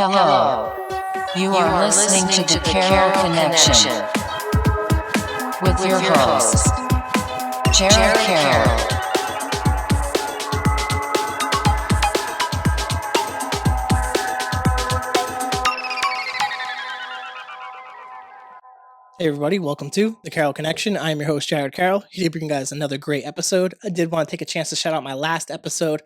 Hello. You are listening to the Carroll Connection with your host, Jared Carroll. Hey everybody, welcome to the Carroll Connection. I'm your host, Jared Carroll, here to bring you guys another great episode. I did want to take a chance to shout out my last episode,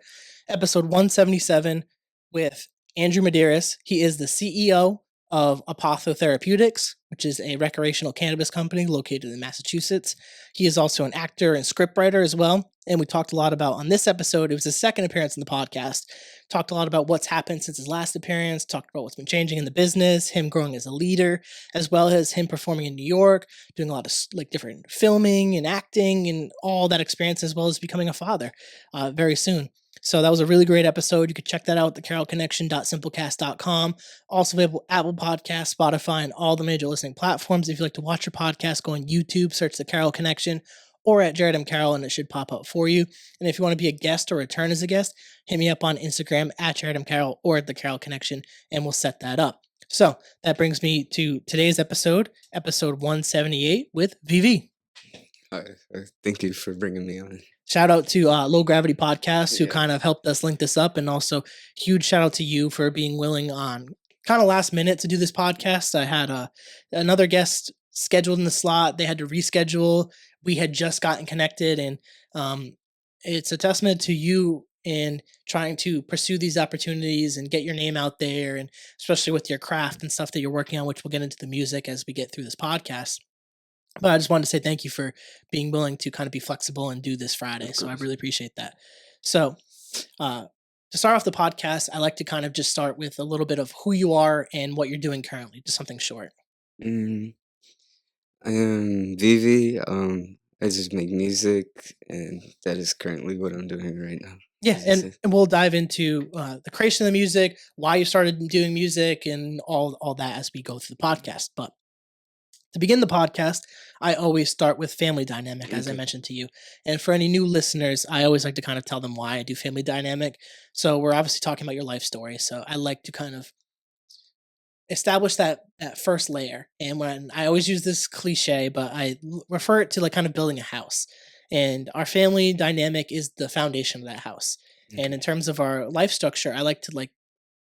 episode 177, with Andrew Medeiros. He is the CEO of Apotho Therapeutics, which is a recreational cannabis company located in Massachusetts. He is also an actor and scriptwriter as well. And we talked a lot about, on this episode, it was his second appearance in the podcast, talked a lot about what's happened since his last appearance, talked about what's been changing in the business, him growing as a leader, as well as him performing in New York, doing a lot of different filming and acting and all that experience, as well as becoming a father very soon. So that was a really great episode. You could check that out at thecarrollconnection.simplecast.com. Also available Apple Podcasts, Spotify, and all the major listening platforms. If you like to watch your podcast, go on YouTube, search The Carroll Connection, or at Jared M. Carroll, and it should pop up for you. And if you want to be a guest or return as a guest, hit me up on Instagram at Jared M. Carroll or at The Carroll Connection, and we'll set that up. So that brings me to today's episode 178 with VV. Thank you for bringing me on. Shout out to Low Gravity Podcast, who kind of helped us link this up. And also huge shout out to you for being willing on kind of last minute to do this podcast. I had another guest scheduled in the slot. They had to reschedule. We had just gotten connected. And it's a testament to you in trying to pursue these opportunities and get your name out there. And especially with your craft and stuff that you're working on, which we'll get into the music as we get through this podcast. But I just wanted to say thank you for being willing to kind of be flexible and do this Friday. So I really appreciate that. So to start off the podcast, I like to kind of just start with a little bit of who you are and what you're doing currently, just something short. I am Vivi. I just make music, and that is currently what I'm doing right now. Yeah, and we'll dive into the creation of the music, why you started doing music, and all that as we go through the podcast. But to begin the podcast, I always start with family dynamic, as I mentioned to you. And for any new listeners, I always like to kind of tell them why I do family dynamic. So we're obviously talking about your life story. So I like to kind of establish that first layer. And when I always use this cliche, but I refer it to like kind of building a house. And our family dynamic is the foundation of that house. And in terms of our life structure, I like to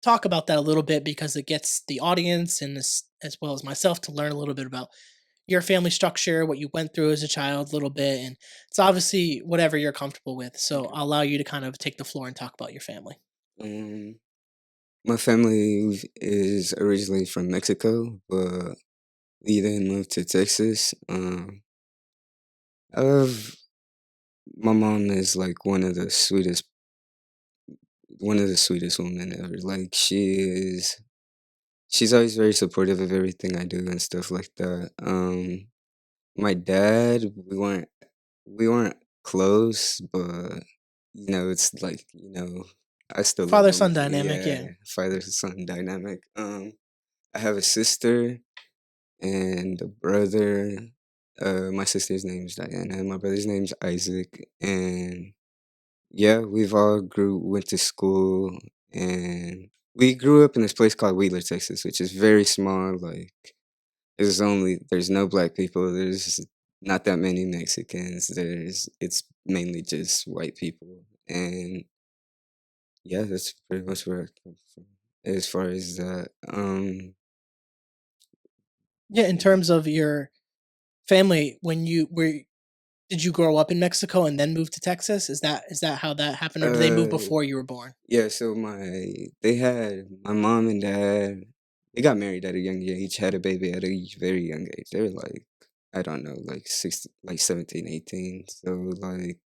talk about that a little bit because it gets the audience and as well as myself to learn a little bit about your family structure, what you went through as a child a little bit. And it's obviously whatever you're comfortable with. So I'll allow you to kind of take the floor and talk about your family. My family is originally from Mexico, but we then moved to Texas. My mom is like one of the sweetest women ever. Like she's always very supportive of everything I do and stuff like that. My dad, we weren't close, but it's like, I still love Father-son him. dynamic, yeah. Father-son dynamic. I have a sister and a brother. My sister's name's Diana, and my brother's name's Isaac. And yeah, we've all went to school, and we grew up in this place called Wheeler, Texas, which is very small. Like, there's no black people. There's not that many Mexicans. It's mainly just white people. And yeah, that's pretty much where I come from. As far as that, Yeah, in terms of your family, did you grow up in Mexico and then move to Texas? Is that how that happened, or did they move before you were born? Yeah, so my mom and dad, they got married at a young age, had a baby at a very young age. They were like, I don't know, like 17, 18. So like,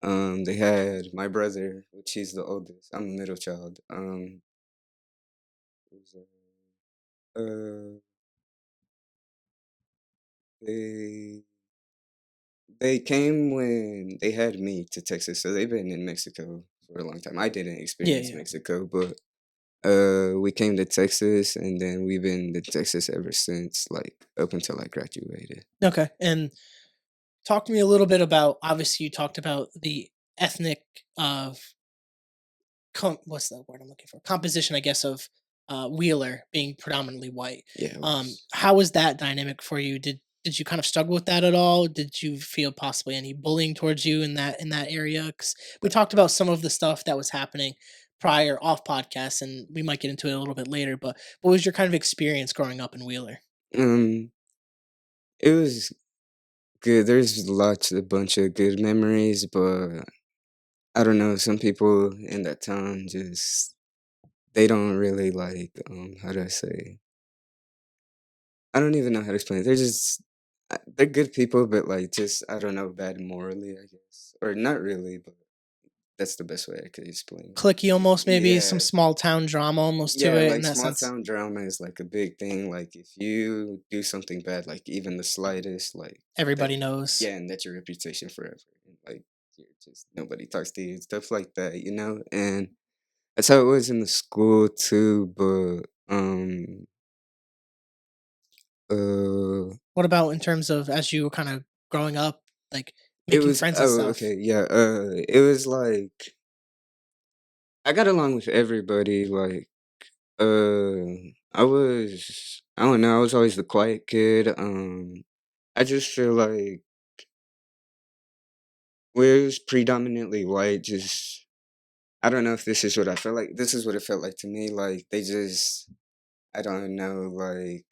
they had my brother, which he's the oldest. I'm the middle child. They They came when they had me to Texas, so they've been in Mexico for a long time. I didn't experience yeah. Mexico, but we came to Texas, and then we've been to Texas ever since, like up until I graduated. Okay, and talk to me a little bit about. Obviously, you talked about the ethnic of what's the word I'm looking for? Composition, I guess, of Wheeler being predominantly white. Yeah, it was. How was that dynamic for you? Did you kind of struggle with that at all? Did you feel possibly any bullying towards you in that area? Because we talked about some of the stuff that was happening prior off podcast, and we might get into it a little bit later. But what was your kind of experience growing up in Wheeler? Um, it was good. There's lots, a bunch of good memories, but I don't know. Some people in that town just they don't really like. How do I say? I don't even know how to explain it. They're just they're good people, but like just I don't know, bad morally, I guess, or not really, but that's the best way I could explain it. Clicky almost, maybe some Yeah, small town drama almost to yeah, it in like that small sense. town drama is like a big thing. Like if you do something bad, like even the slightest, like that, Everybody knows. yeah, and that's your reputation forever. And, like you're just nobody talks to you, stuff like that, you know. And that's how it was in the school too. But uh, What about in terms of as you were kind of growing up, like it making was friends and oh stuff? okay yeah. It was like I got along with everybody. Like I don't know. I was always the quiet kid. I just feel like where it was predominantly white, just I don't know if this is what I felt like. This is what it felt like to me. Like they just, I don't know. Like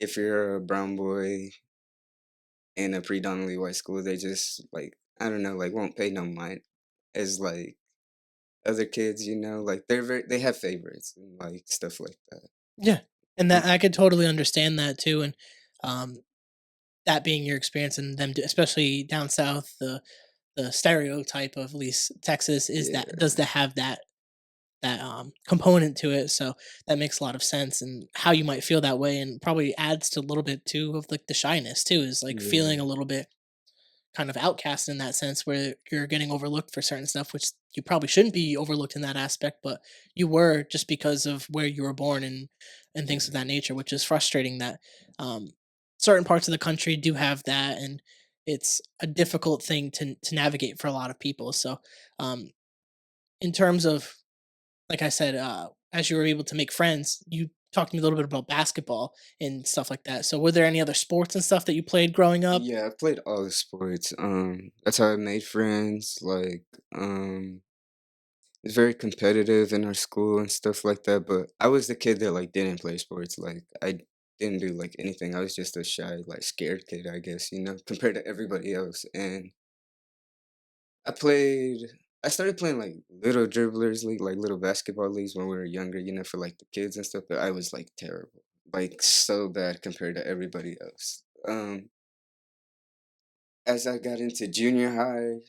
if you're a brown boy in a predominantly white school, they just like I don't know, like won't pay no mind as like other kids. You know, like they have favorites and like stuff like that. Yeah, and Mm, that I could totally understand that too, and um, that being your experience and them, especially down south, the stereotype of at least Texas is that yeah, does that have that component to it. So that makes a lot of sense, and how you might feel that way, and probably adds to a little bit too of like the shyness too, is like yeah, feeling a little bit kind of outcast in that sense where you're getting overlooked for certain stuff which you probably shouldn't be overlooked in that aspect, but you were just because of where you were born and things of yeah, that nature, which is frustrating that um certain parts of the country do have that, and it's a difficult thing to navigate for a lot of people. So um in terms of, like I said, as you were able to make friends, you talked to me a little bit about basketball and stuff like that. So were there any other sports and stuff that you played growing up? yeah. I played all the sports. That's how I made friends. Like, it's very competitive in our school and stuff like that. But I was the kid that like didn't play sports. Like, I didn't do like anything. I was just a shy, like scared kid, I guess. You know, compared to everybody else. And I played. I started playing like little dribblers league, like little basketball leagues when we were younger. You know, for like the kids and stuff. But I was like terrible, like so bad compared to everybody else. As I got into junior high,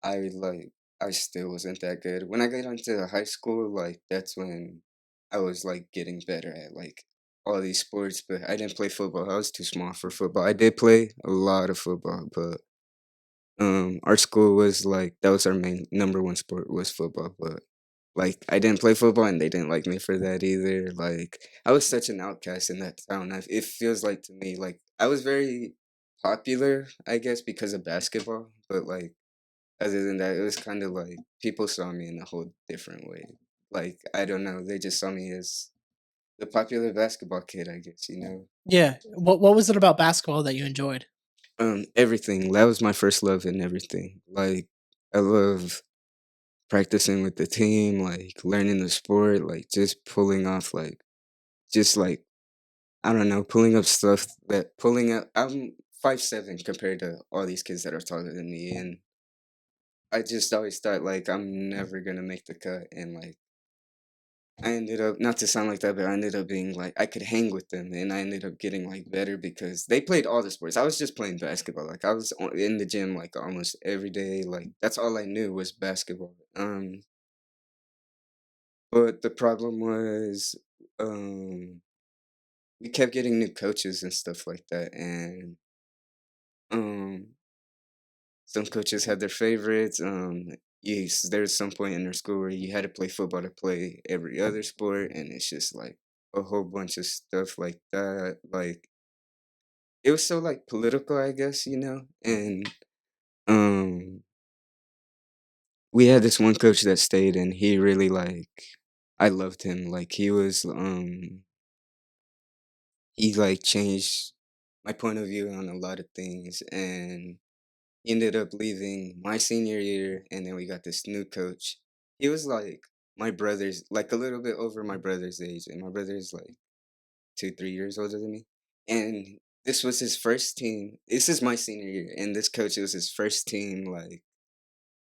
I like I still wasn't that good. When I got into high school, like that's when I was like getting better at like all these sports, but I didn't play football. I was too small for football. I did play a lot of football, but our school was like that was our main number one sport was football, but like I didn't play football and they didn't like me for that either. Like I was such an outcast in that town. It feels like to me like I was very popular, I guess, because of basketball, but like other than that, it was kind of like people saw me in a whole different way. Like I don't know, they just saw me as the popular basketball kid, I guess, you know. Yeah. What was it about basketball that you enjoyed? Everything. That was my first love in everything. Like I love practicing with the team, like learning the sport, like just pulling off just like I don't know, pulling up stuff that pulling up I'm 5'7" compared to all these kids that are taller than me and I just always thought like I'm never gonna make the cut and like I ended up not to sound like that, but I ended up being like I could hang with them, and I ended up getting like better because they played all the sports. I was just playing basketball. Like I was in the gym like almost every day. Like that's all I knew was basketball. But the problem was, we kept getting new coaches and stuff like that, and um, some coaches had their favorites. Yes, there's some point in their school where you had to play football to play every other sport, and it's just like a whole bunch of stuff like that. Like it was so like political, I guess, you know. And um, we had this one coach that stayed, and he really like. I loved him. Like he like changed my point of view on a lot of things, and he ended up leaving my senior year, and then we got this new coach. He was like my brother's, like a little bit over my brother's age, and my brother's like 2, 3 years older than me. And this was his first team. This is my senior year, and this coach, it was his first team, like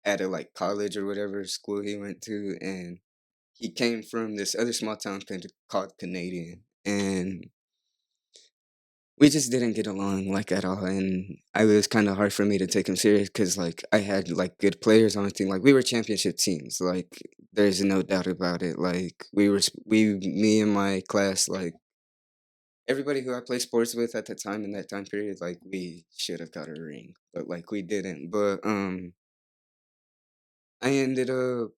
at a like college or whatever school he went to, and he came from this other small town called Canadian, and we just didn't get along like at all, and I it was kind of hard for me to take him serious because like I had like good players on the team, like we were championship teams, like there's no doubt about it. Like me and my class, like everybody who I played sports with at the time in that time period, like we should have got a ring, but like we didn't. But I ended up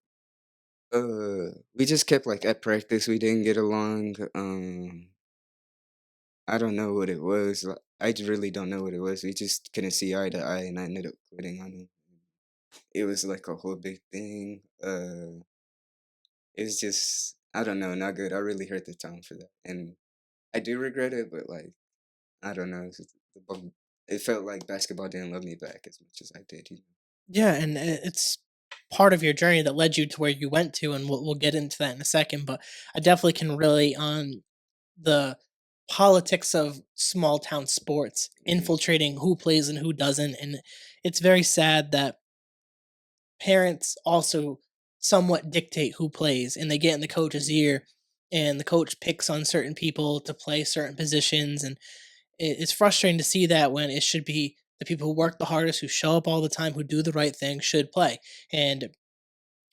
we just kept like at practice, we didn't get along. I don't know what it was. Really don't know what it was. We just couldn't see eye to eye, and I ended up quitting on him. It was like a whole big thing. It was just I don't know, not good. I really hurt the town for that, and I do regret it. But like I don't know, it felt like basketball didn't love me back as much as I did. Yeah, and it's part of your journey that led you to where you went to, and we'll get into that in a second. But I definitely can relate on the politics of small town sports Mhm, infiltrating who plays and who doesn't, and it's very sad that parents also somewhat dictate who plays, and they get in the coach's ear, and the coach picks on certain people to play certain positions, and it's frustrating to see that when it should be the people who work the hardest, who show up all the time, who do the right thing should play. And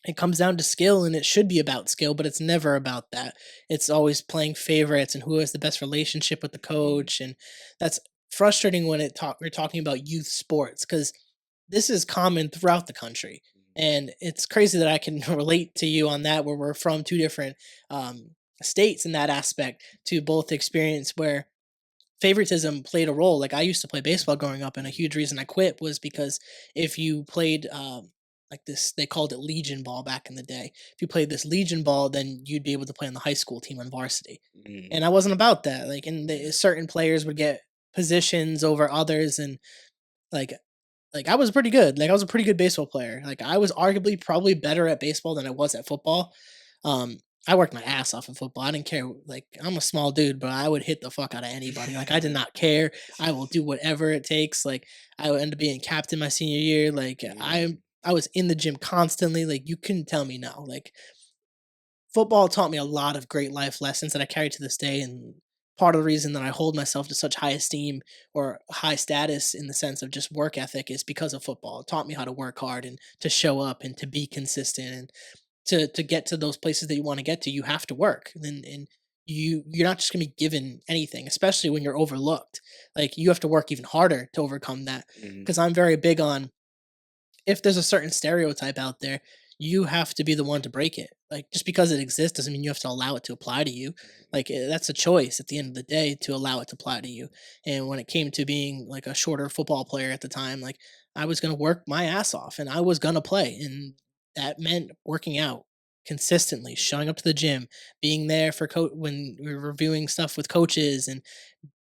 it comes down to skill, and it should be about skill, but it's never about that. It's always playing favorites and who has the best relationship with the mhm, coach, and that's frustrating when we're talking about youth sports, because this is common throughout the country. And it's crazy that I can relate to you on that, where we're from two different um, states in that aspect, to both experience where favoritism played a role. Like I used to play baseball growing up, and a huge reason I quit was because if you played like this, they called it Legion ball back in the day. If you played this Legion ball, then you'd be able to play on the high school team on varsity. mhm, And I wasn't about that. Like, and yeah, certain players would get positions over others, and like I was pretty good. Like I was a pretty good baseball player. Like I was arguably probably better at baseball than I was at football. Um, I worked my ass off in football. I didn't care. Like I'm a small dude, but I would hit the fuck out of anybody. Like I did not care. I will do whatever it takes. Like I would end up being captain my senior year. Like mhm, I was in the gym constantly. Like you couldn't tell me no. Like football taught me a lot of great life lessons that I carry to this day. And part of the reason that I hold myself to such high esteem or high status in the sense of just work ethic is because of football. It taught me how to work hard and to show up and to be consistent, and to get to those places that you want to get to, you have to work. And you're not just gonna be given anything, especially when you're overlooked. Like you have to work even harder to overcome that. mhm, Because I'm very big on, if there's a certain stereotype out there, you have to be the one to break it. Like just because it exists doesn't mean you have to allow it to apply to you. Like that's a choice at the end of the day to allow it to apply to you. And when it came to being like a shorter football player at the time, like I was going to work my ass off and I was going to play, and that meant working out consistently, showing up to the gym, being there for when we were reviewing stuff with coaches, and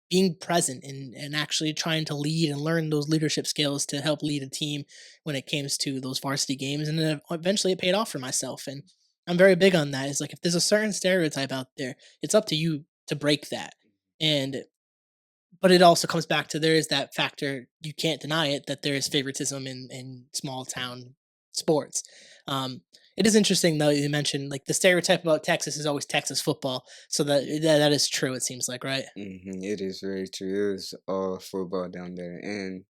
being present and actually trying to lead and learn those leadership skills to help lead a team when it comes to those varsity games. And then eventually it paid off for myself. And I'm very big on that. Is like if there's a certain stereotype out there, it's up to you to break that. And but it also comes back to, there is that factor, you can't deny it, that there is favoritism in small town sports. Um, it is interesting though, you mentioned like the stereotype about Texas is always Texas football, so that is true. It seems like, right? It is very true. It was all football down there, and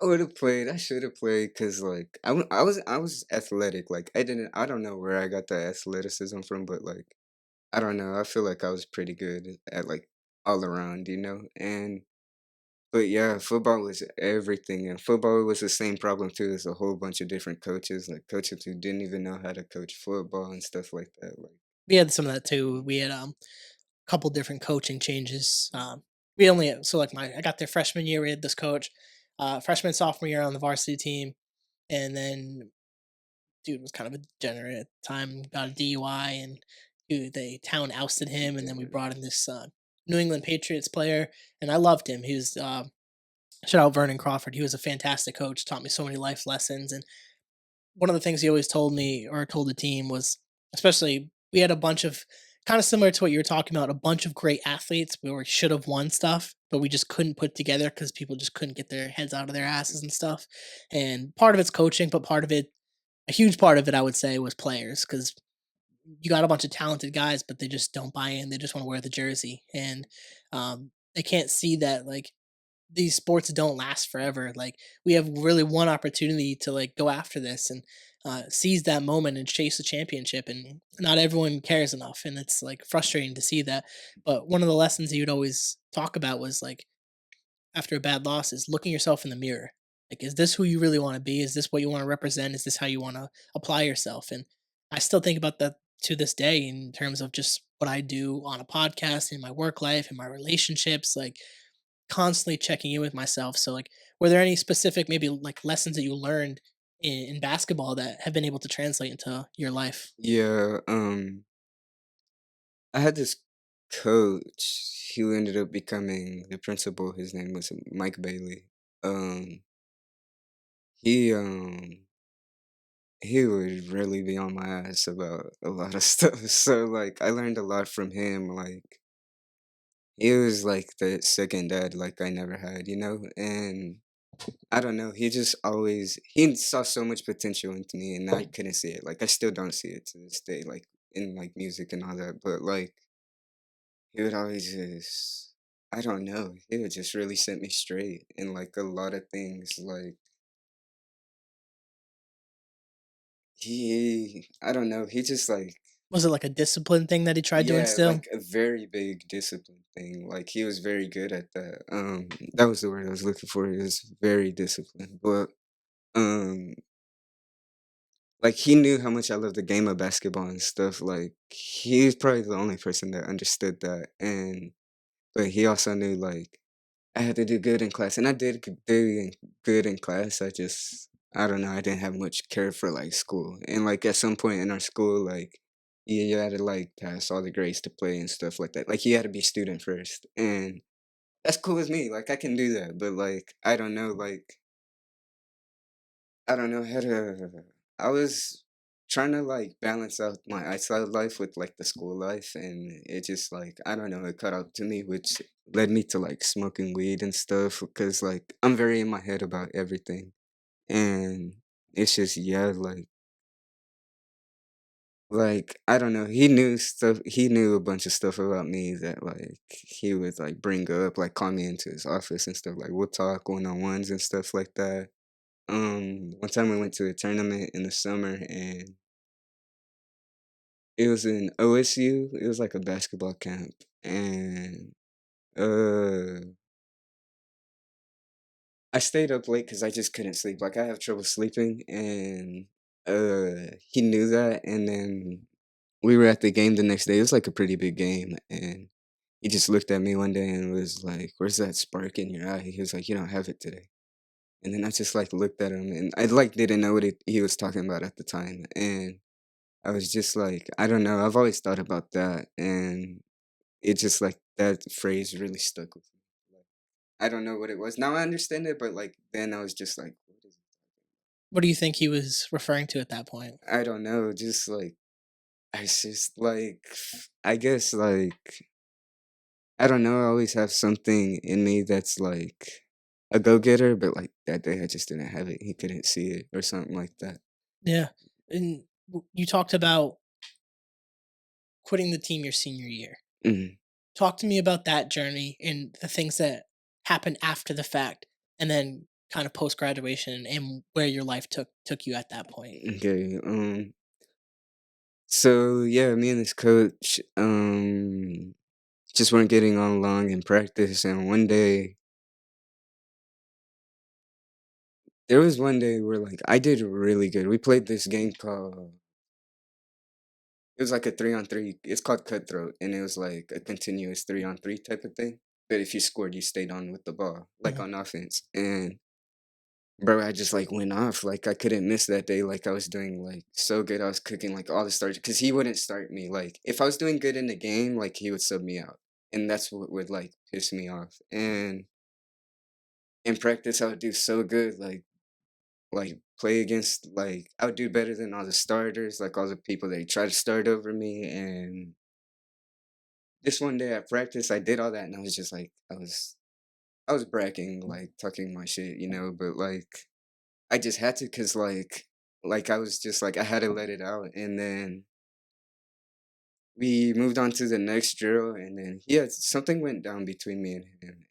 I would have played. I should have played because, like, I was athletic. Like, I don't know where I got the athleticism from, but like, I don't know. I feel like I was pretty good at like all around, And but yeah, football was everything, and football was the same problem too. There's a whole bunch of different coaches, like coaches who didn't even know how to coach football and stuff like that. Like, We had some of that too. We had couple different coaching changes. We only so like my I got there freshman year. We had this coach, freshman sophomore year on the varsity team, and then dude was kind of a degenerate at the time. Got a DUI and who the town ousted him, and then we Yeah. brought in this New England Patriots player, and I loved him. He was shout out Vernon Crawford. He was a fantastic coach, taught me so many life lessons. And one of the things he always told me or told the team was, especially we had a bunch of kind of similar to what you were talking about, a bunch of great athletes where we should have won stuff, but we just couldn't put together because people just couldn't get their heads out of their asses and stuff. And part of it's coaching, but part of it, a huge part of it, I would say, was players because you got a bunch of talented guys, but they just don't buy in. They just want to wear the jersey, and they can't see that like these sports don't last forever. Like we have really one opportunity to like go after this and seize that moment and chase the championship. And not everyone cares enough, and it's like frustrating to see that. But one of the lessons he would always talk about was like after a bad loss is looking yourself in the mirror. Like, is this who you really want to be? Is this what you want to represent? Is this how you want to apply yourself? And I still think about that to this day in terms of just what I do on a podcast, in my work life, in my relationships, like constantly checking in with myself. So, like, were there any specific, maybe like lessons that you learned in basketball that have been able to translate into your life? Yeah, I had this coach who ended up becoming the principal. His name was Mike Bailey. Um, he he would really be on my ass about a lot of stuff. So like I learned a lot from him. Like he was like the second dad like I never had, you know? And I don't know, he just always he saw so much potential into me and I couldn't see it. Like I still don't see it to this day, like in like music and all that. But like he would always just I don't know, he would just really set me straight in like a lot of things. Like I don't know, he just like Was it like a discipline thing that he tried to yeah, instill? like a very big discipline thing. Like he was very good at that. That was the word I was looking for. He was very disciplined. But um like he knew how much I love the game of basketball and stuff. Like he's probably the only person that understood that. And but he also knew like I had to do good in class. And I did do good in class. I don't know, I didn't have much care for like school. And like at some point in our school, like you had to like pass all the grades to play and stuff like that. Like you had to be student first. And that's cool with me. Like I can do that. But like I don't know, like I don't know how to I was trying to like balance out my outside life with like the school life and it just like I don't know, it cut out to me which led me to like smoking weed and stuff because like I'm very in my head about everything. And it's just yeah, like I don't know, he knew a bunch of stuff about me that like he would like bring up, like call me into his office and stuff, like we'll talk one on ones and stuff like that. One time we went to a tournament in the summer and it was in OSU. It was like a basketball camp. And uh I stayed up late because I just couldn't sleep. Like I have trouble sleeping and he knew that and then we were at the game the next day. It was like a pretty big game and he just looked at me one day and was like, "Where's that spark in your eye?" He was like, "You don't have it today." And then I just like looked at him and I like didn't know what he was talking about at the time. And I was just like, I don't know. I've always thought about that, and it just like that phrase really stuck with me. Like, I don't know what it was. Now I understand it, but like then I was just like, what is What do you think he was referring to at that point? it? I don't know. Just like I just like I guess like I don't know. I always have something in me that's like a go getter, but like that day I just didn't have it. He couldn't see it or something like that. Yeah. And you talked about quitting the team your senior year. Mhm. Talk to me about that journey and the things that happened after the fact, and then kind of post graduation and where your life took you at that point. Okay. So yeah, me and this coach, just weren't getting on along in practice. And one day, there was one day where like I did really good. We played this game called, it was like a 3-on-3. It's called Cutthroat. And it was like a continuous 3-on-3 type of thing. But if you scored, you stayed on with the ball, like Mhm. on offense. And bro, I just like went off. Like I couldn't miss that day. Like I was doing like so good. I was cooking like all the starts because he wouldn't start me. Like if I was doing good in the game, like he would sub me out, and that's what would like piss me off. And in practice, I would do so good. Like play against like I would do better than all the starters, like all the people that try to start over me. And this one day at practice, I did all that, and I was just like, I was bragging, like talking my shit, but like I just had to, cause like I was just like I had to let it out, and then we moved on to the next drill, and then yeah, something went down between me and him.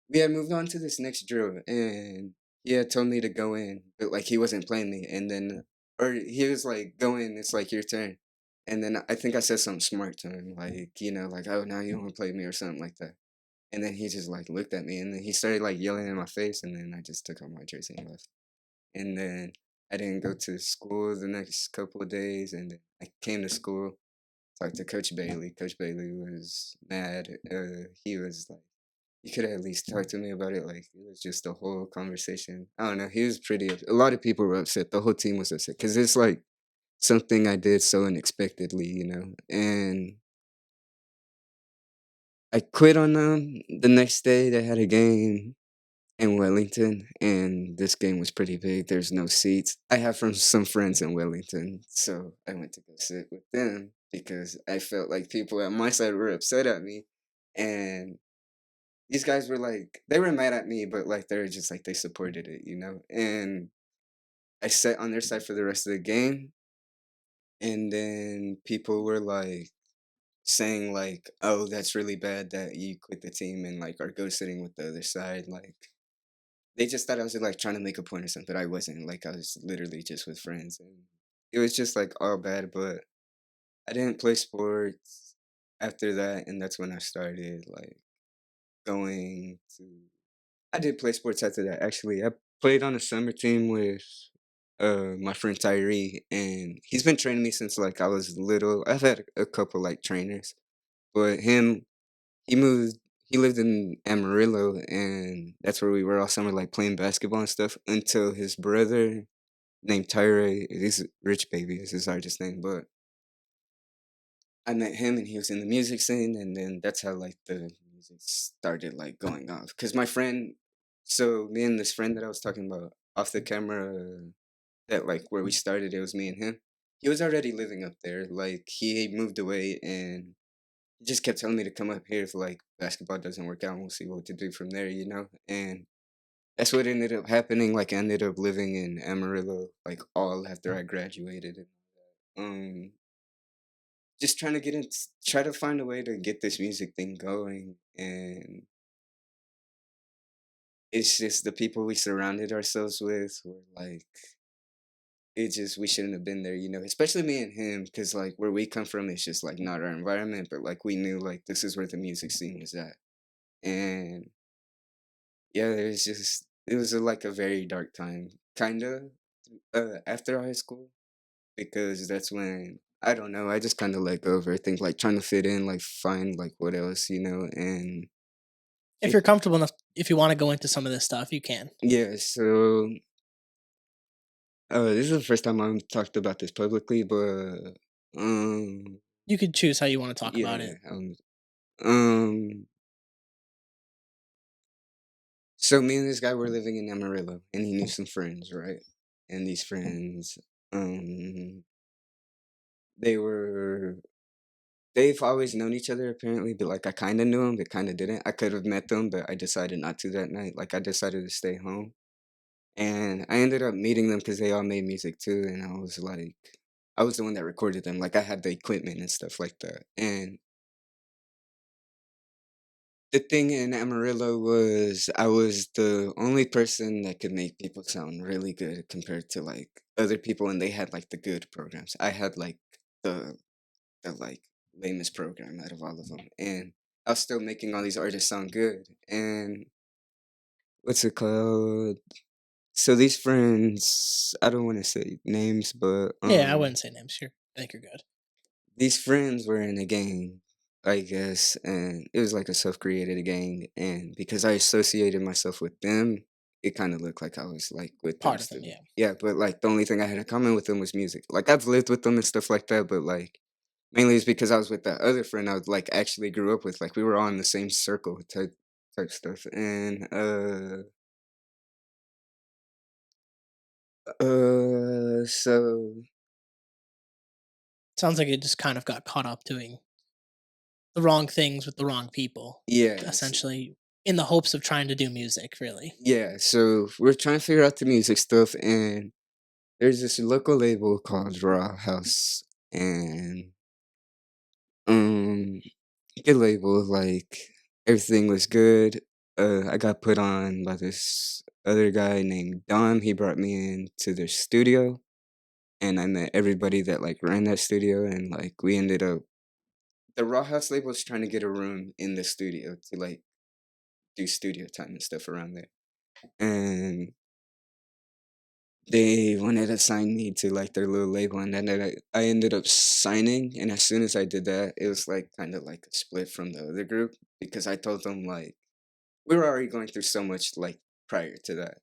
We had moved on to this next drill, and he had told me to go in, but like he wasn't playing me, and then or he was like, "Go in, it's like your turn," and then I think I said something smart to him, like like, "Oh, now you don't want to play me" or something like that, and then he just like looked at me, and then he started like yelling in my face, and then I just took off my jersey and left, and then I didn't go to school the next couple of days, and then I came to school, talked to Coach Bailey. Coach Bailey was mad. He was like, you could have at least talked to me about it. Like it was just a whole conversation. I don't know. He was pretty. A lot of people were upset. The whole team was upset because it's like something I did so unexpectedly, And I quit on them. The next day they had a game in Wellington, and this game was pretty big. There's no seats. I have from some friends in Wellington, so I went to go sit with them because I felt like people at my side were upset at me, and these guys were like, they were mad at me, but like they were just like they supported it. And I sat on their side for the rest of the game, and then people were like saying like, "Oh, that's really bad that you quit the team and like are go sitting with the other side." Like they just thought I was like trying to make a point or something, but I wasn't. Like I was literally just with friends, and it was just like all bad. But I didn't play sports after that, and that's when I started like going to I did play sports after that, actually. I played on a summer team with my friend Tyree, and he's been training me since like I was little. I've had a couple like trainers, but he moved he lived in Amarillo, and that's where we were all summer like playing basketball and stuff until his brother named Tyree, he's Rich Baby is his artist name, but I met him and he was in the music scene, and then that's how like the music started like going off. Cause my friend, so me and this friend that I was talking about off the camera, that like where we started, it was me and him. He was already living up there. Like he moved away, and he just kept telling me to come up here if like basketball doesn't work out. We'll see what to do from there. And that's what ended up happening. Like I ended up living in Amarillo, like all after I graduated. Um, just trying to try to find a way to get this music thing going, and it's just the people we surrounded ourselves with were like, it just we shouldn't have been there, especially me and him, because like where we come from is just like not our environment, but like we knew like this is where the music scene was at, and yeah, it was like a very dark time, kind of, after high school, because that's when I don't know, I just kind of let go of everything, like trying to fit in, like find like what else, and If it, you're comfortable enough, if you want to go into some of this stuff, you can. yeah. So this is the first time I've talked about this publicly, but um, You could choose how you want to talk about yeah, it. um. So me and this guy were living in Amarillo, and he knew some friends, right? And these friends, um, they were they've always known each other apparently, but like I kind of knew them, but kind of didn't. I could have met them, but I decided not to that night. Like I decided to stay home, and I ended up meeting them because they all made music too, and I was the one that recorded them. Like I had the equipment and stuff like that, and the thing in Amarillo was I was the only person that could make people sound really good compared to like other people, and they had like the good programs. I had like the like lamest program out of all of them, and I was still making all these artists sound good. And what's it called? So these friends, I don't want to say names, but Yeah, I wouldn't say names here. I think you're good. these friends were in a gang, I guess, and it was like a self-created gang, and because I associated myself with them, it kind of looked like I was like with them Part of them, still. yeah. Yeah, but like the only thing I had in common with them was music. Like I've lived with them and stuff like that, but like mainly it's because I was with that other friend I was like actually grew up with. Like we were all in the same circle type stuff, and so Sounds like it just kind of got caught up doing the wrong things with the wrong people, yes, essentially, in the hopes of trying to do music, really. yeah. So we're trying to figure out the music stuff, and there's this local label called Raw House, and um, good label. Like everything was good. I got put on by this other guy named Don. He brought me into their studio, and I met everybody that like ran that studio, and like we ended up. The Raw House label was trying to get a room in the studio to like do studio time and stuff around there, and they wanted to sign me to like their little label, and then I ended up signing. And as soon as I did that, it was like kind of like a split from the other group because I told them like we were already going through so much like prior to that,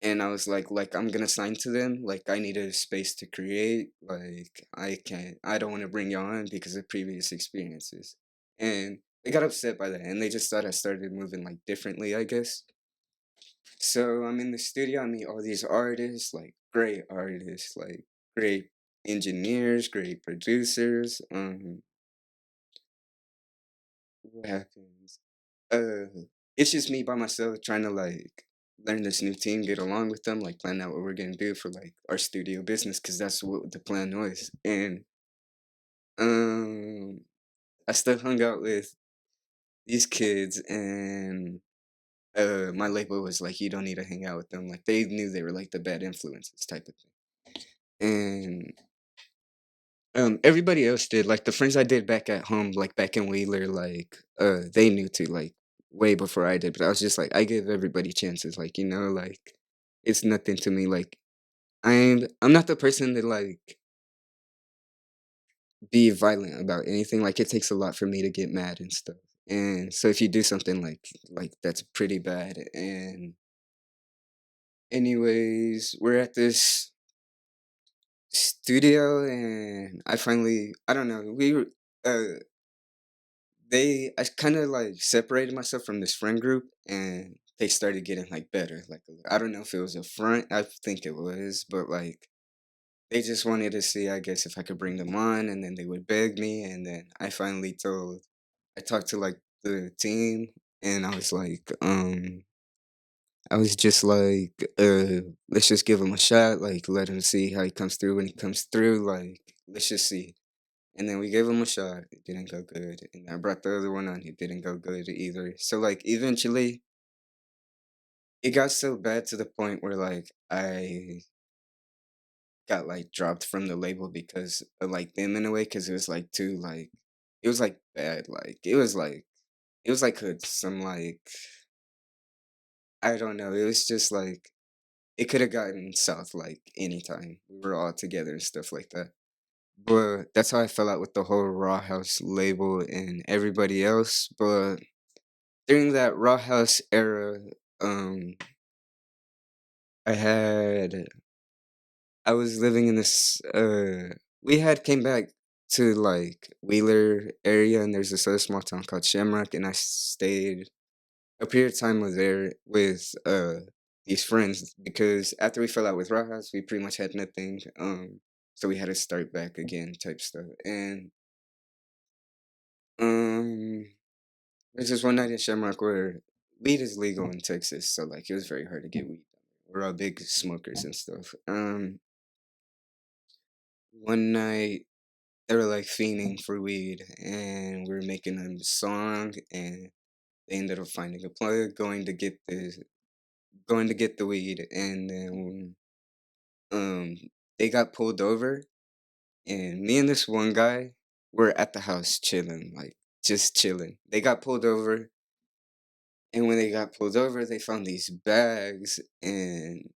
and I was like I'm gonna sign to them. Like I need a space to create. Like I don't want to bring you on because of previous experiences, and they got upset by that, and they just thought I started moving like differently, I guess. So I'm in the studio. I meet all these artists, like great engineers, great producers. What happens? It's just me by myself trying to like learn this new team, get along with them, like plan out what we're gonna do for like our studio business, because that's what the plan was. And um, I still hung out with these kids, and my label was like, "You don't need to hang out with them." Like they knew they were like the bad influences type of thing. And everybody else did. Like the friends I did back at home, like back in Wheeler, like they knew to like way before I did. But I was just like, I give everybody chances. Like like it's nothing to me. Like I'm not the person to like be violent about anything. Like it takes a lot for me to get mad and stuff. And so if you do something like that's pretty bad. And anyways, we're at this studio, and I don't know, we were uh I kind of like separated myself from this friend group, and they started getting like better. Like I don't know if it was a front, I think it was, but like they just wanted to see, I guess, if I could bring them on, and then they would beg me, and then I talked to like the team, and I was just like, let's just give him a shot, like let him see how he comes through. When he comes through, like let's just see. And then we gave him a shot. It didn't go good. And I brought the other one on. It didn't go good either. So like eventually it got so bad to the point where like I got like dropped from the label because of like them in a way, because it was like too like it was like bad. Like it was like some like I don't know. It was just like it could have gotten south like anytime. We were all together and stuff like that. But that's how I fell out with the whole Raw House label and everybody else. But during that Raw House era, um, I had I was living in this we had came back to like Wheeler area, and there's this other small town called Shamrock, and I stayed a period of time with there with these friends, because after we fell out with Raw House, we pretty much had nothing. So we had to start back again type stuff. And um there's this one night in Shamrock where weed is legal in Texas, so like it was very hard to get weed. We're all big smokers and stuff. One night they were like fiending for weed, and we were making a song, and they ended up finding a plug, going to get the weed, and then um they got pulled over, and me and this one guy were at the house chilling, like just chilling. They got pulled over, and when they got pulled over, they found these bags, and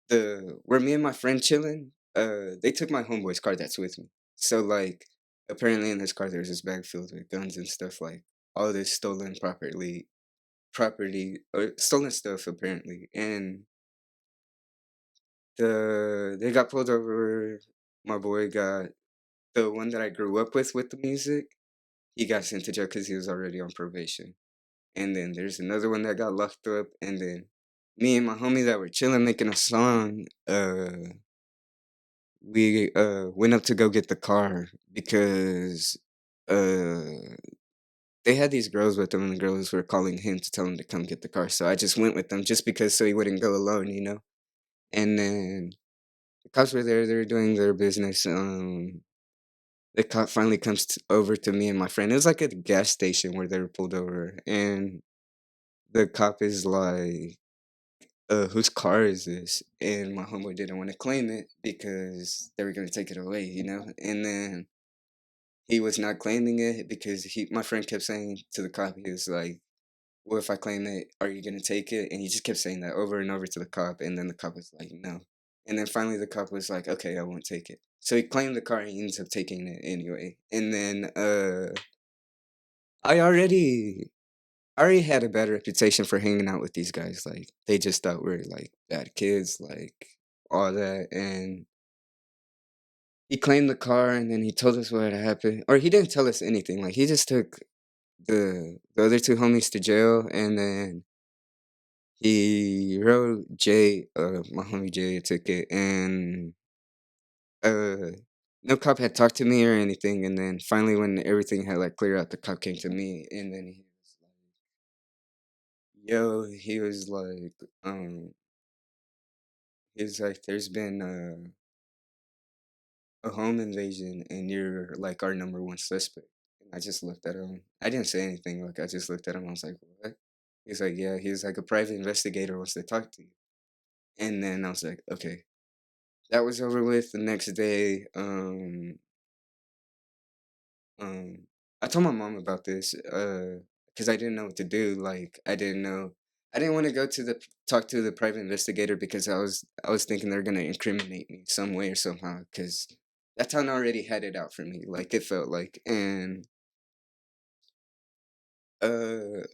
the where me and my friend chilling, they took my homeboy's car that's with me. So like apparently in his car there's this bag filled with guns and stuff, like all this stolen property or stolen stuff apparently. And they got pulled over. My boy got the one that I grew up with the music. He got sent to jail because he was already on probation. And then there's another one that got locked up. And then me and my homie that were chilling making a song, we went up to go get the car because uh they had these girls with them and the girls were calling him to tell him to come get the car. So I just went with them just because so he wouldn't go alone. And then the cops were there, they were doing their business. The cop finally comes over to me and my friend. It was like at a gas station where they were pulled over, and the cop is like, whose car is this? And my homeboy didn't want to claim it because they were gonna take it away. And then he was not claiming it because my friend kept saying to the cop, he was like, "Well, if I claim it, are you gonna take it?" And he just kept saying that over and over to the cop, and then the cop was like, "No." And then finally the cop was like, "Okay, I won't take it." So he claimed the car and he ends up taking it anyway. And then I already had a bad reputation for hanging out with these guys. Like they just thought we are like bad kids, like all that. And he claimed the car and then he told us what had happened. Or he didn't tell us anything. Like he just took the other two homies to jail, and then he wrote my homie Jay a ticket, and uh no cop had talked to me or anything. And then finally when everything had like cleared out, the cop came to me and then he was like, he's like, there's been a home invasion and you're like our number one suspect. And I just looked at him. I didn't say anything. Like I just looked at him. I was like, what? He's like, yeah. He's like, a private investigator wants to talk to you. And then I was like, okay. That was over with. The next day, um, I told my mom about this, because I didn't know what to do. Like, I didn't know. I didn't want to go to talk to the private investigator because I was thinking they're gonna incriminate me some way or somehow. Because that town already had it out for me. Like it felt like, and uh,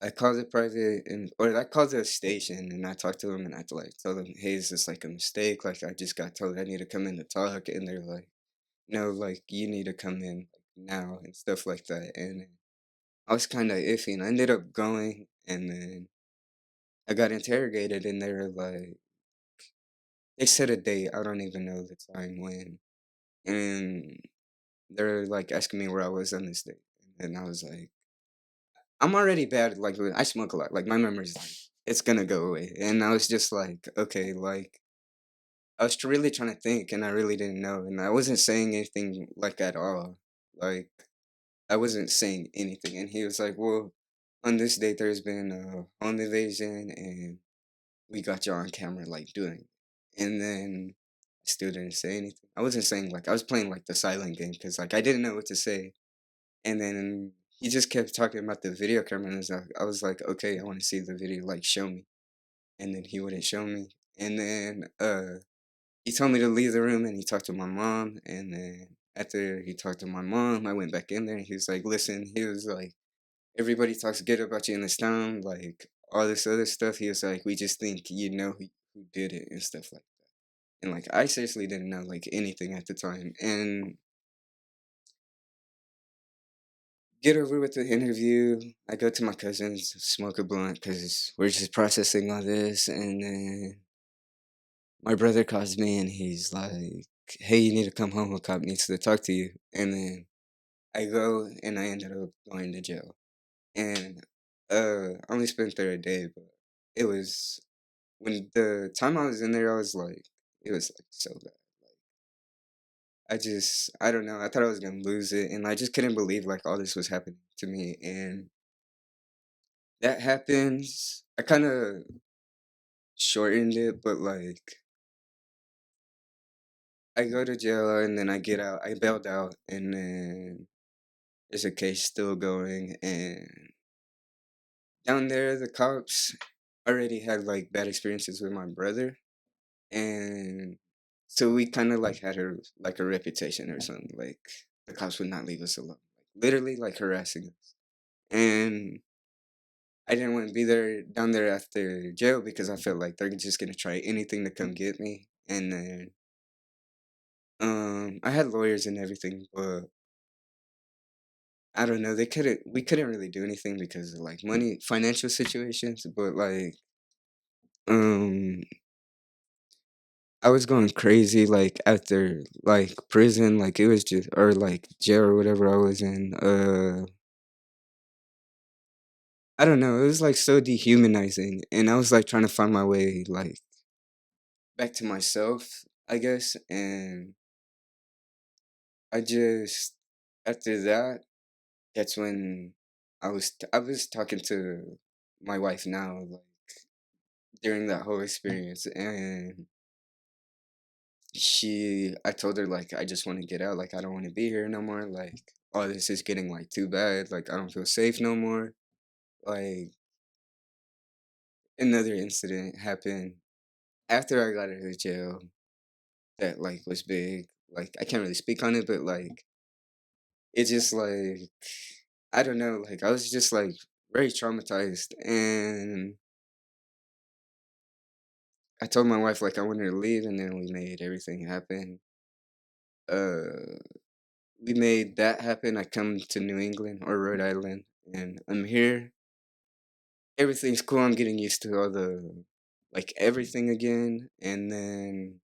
I called the private or I called the station and I talked to them and I like told them, hey, is this like a mistake? Like I just got told I need to come in to talk, and they're like, no, like you need to come in now and stuff like that. And I was kind of iffy, and I ended up going, and then I got interrogated, and they were like, they set a date. I don't even know the time when, and they're like asking me where I was on this date, and I was like, I'm already bad. Like I smoke a lot. Like my memory's like it's gonna go away, and I was just like, okay, like I was really trying to think, and I really didn't know, and I wasn't saying anything like at all. Like I wasn't saying anything, and he was like, "Well, on this date, there's been a home invasion, and we got you on camera, like doing." It." And then I still didn't say anything. I wasn't saying like I was playing like the silent game because like I didn't know what to say. And then he just kept talking about the video camera, and I was like, "Okay, I want to see the video. Like, show me." And then he wouldn't show me. And then he told me to leave the room, and he talked to my mom. And then after he talked to my mom, I went back in there, and he was like, "Listen," he was like, everybody talks good about you in this town, like all this other stuff. He was like, we just think you know who did it and stuff like that. And like, I seriously didn't know like anything at the time. And get over with the interview. I go to my cousin's, smoke a blunt because we're just processing all this. And then my brother calls me and he's like, hey, you need to come home. A cop needs to talk to you. And then I go and I ended up going to jail. And I only spent there a day, but it was when the time I was in there, I was like, it was like so bad. Like I don't know. I thought I was gonna lose it, and I just couldn't believe like all this was happening to me. And that happens. I kind of shortened it, but like I go to jail and then I get out. I bailed out, and then there's a case still going, and down there the cops already had like bad experiences with my brother, and so we kind of like had a reputation or something. Like the cops would not leave us alone. Literally, like, harassing us. And I didn't want to be there down there after jail because I felt like they're just gonna try anything to come get me. And then I had lawyers and everything, but I don't know, we couldn't really do anything because of like money financial situations, but like um I was going crazy like after like prison, like it was just or like jail or whatever I was in. I don't know, it was like so dehumanizing and I was like trying to find my way like back to myself, I guess, and I just after that, that's when I was talking to my wife now, like during that whole experience, and I told her like I just want to get out, like I don't want to be here no more, like oh this is getting like too bad, like I don't feel safe no more. Like another incident happened after I got out of jail that like was big. Like I can't really speak on it, but like it just like I don't know, like I was just like very traumatized and I told my wife like I wanted to leave and then we made everything happen. Uh we made that happen. I come to New England or Rhode Island and I'm here. Everything's cool. I'm getting used to all the like everything again and then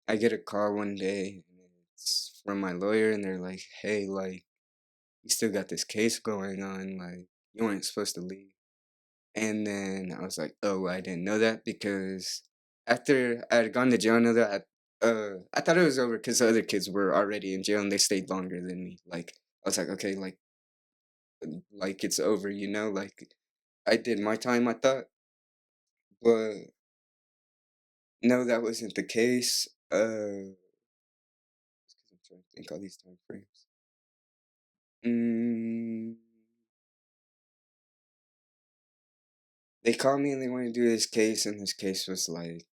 I get a call one day and it's from my lawyer and they're like, "Hey, like you still got this case going on, like you weren't supposed to leave." And then I was like, "Oh, I didn't know that because after I had gone to jail, I thought it was over because the other kids were already in jail and they stayed longer than me. Like I was like, okay, like it's over, you know, like I did my time, I thought, but no, that wasn't the case. I'm trying to think all these time frames. Mm, they called me and they wanted to do this case, and this case was like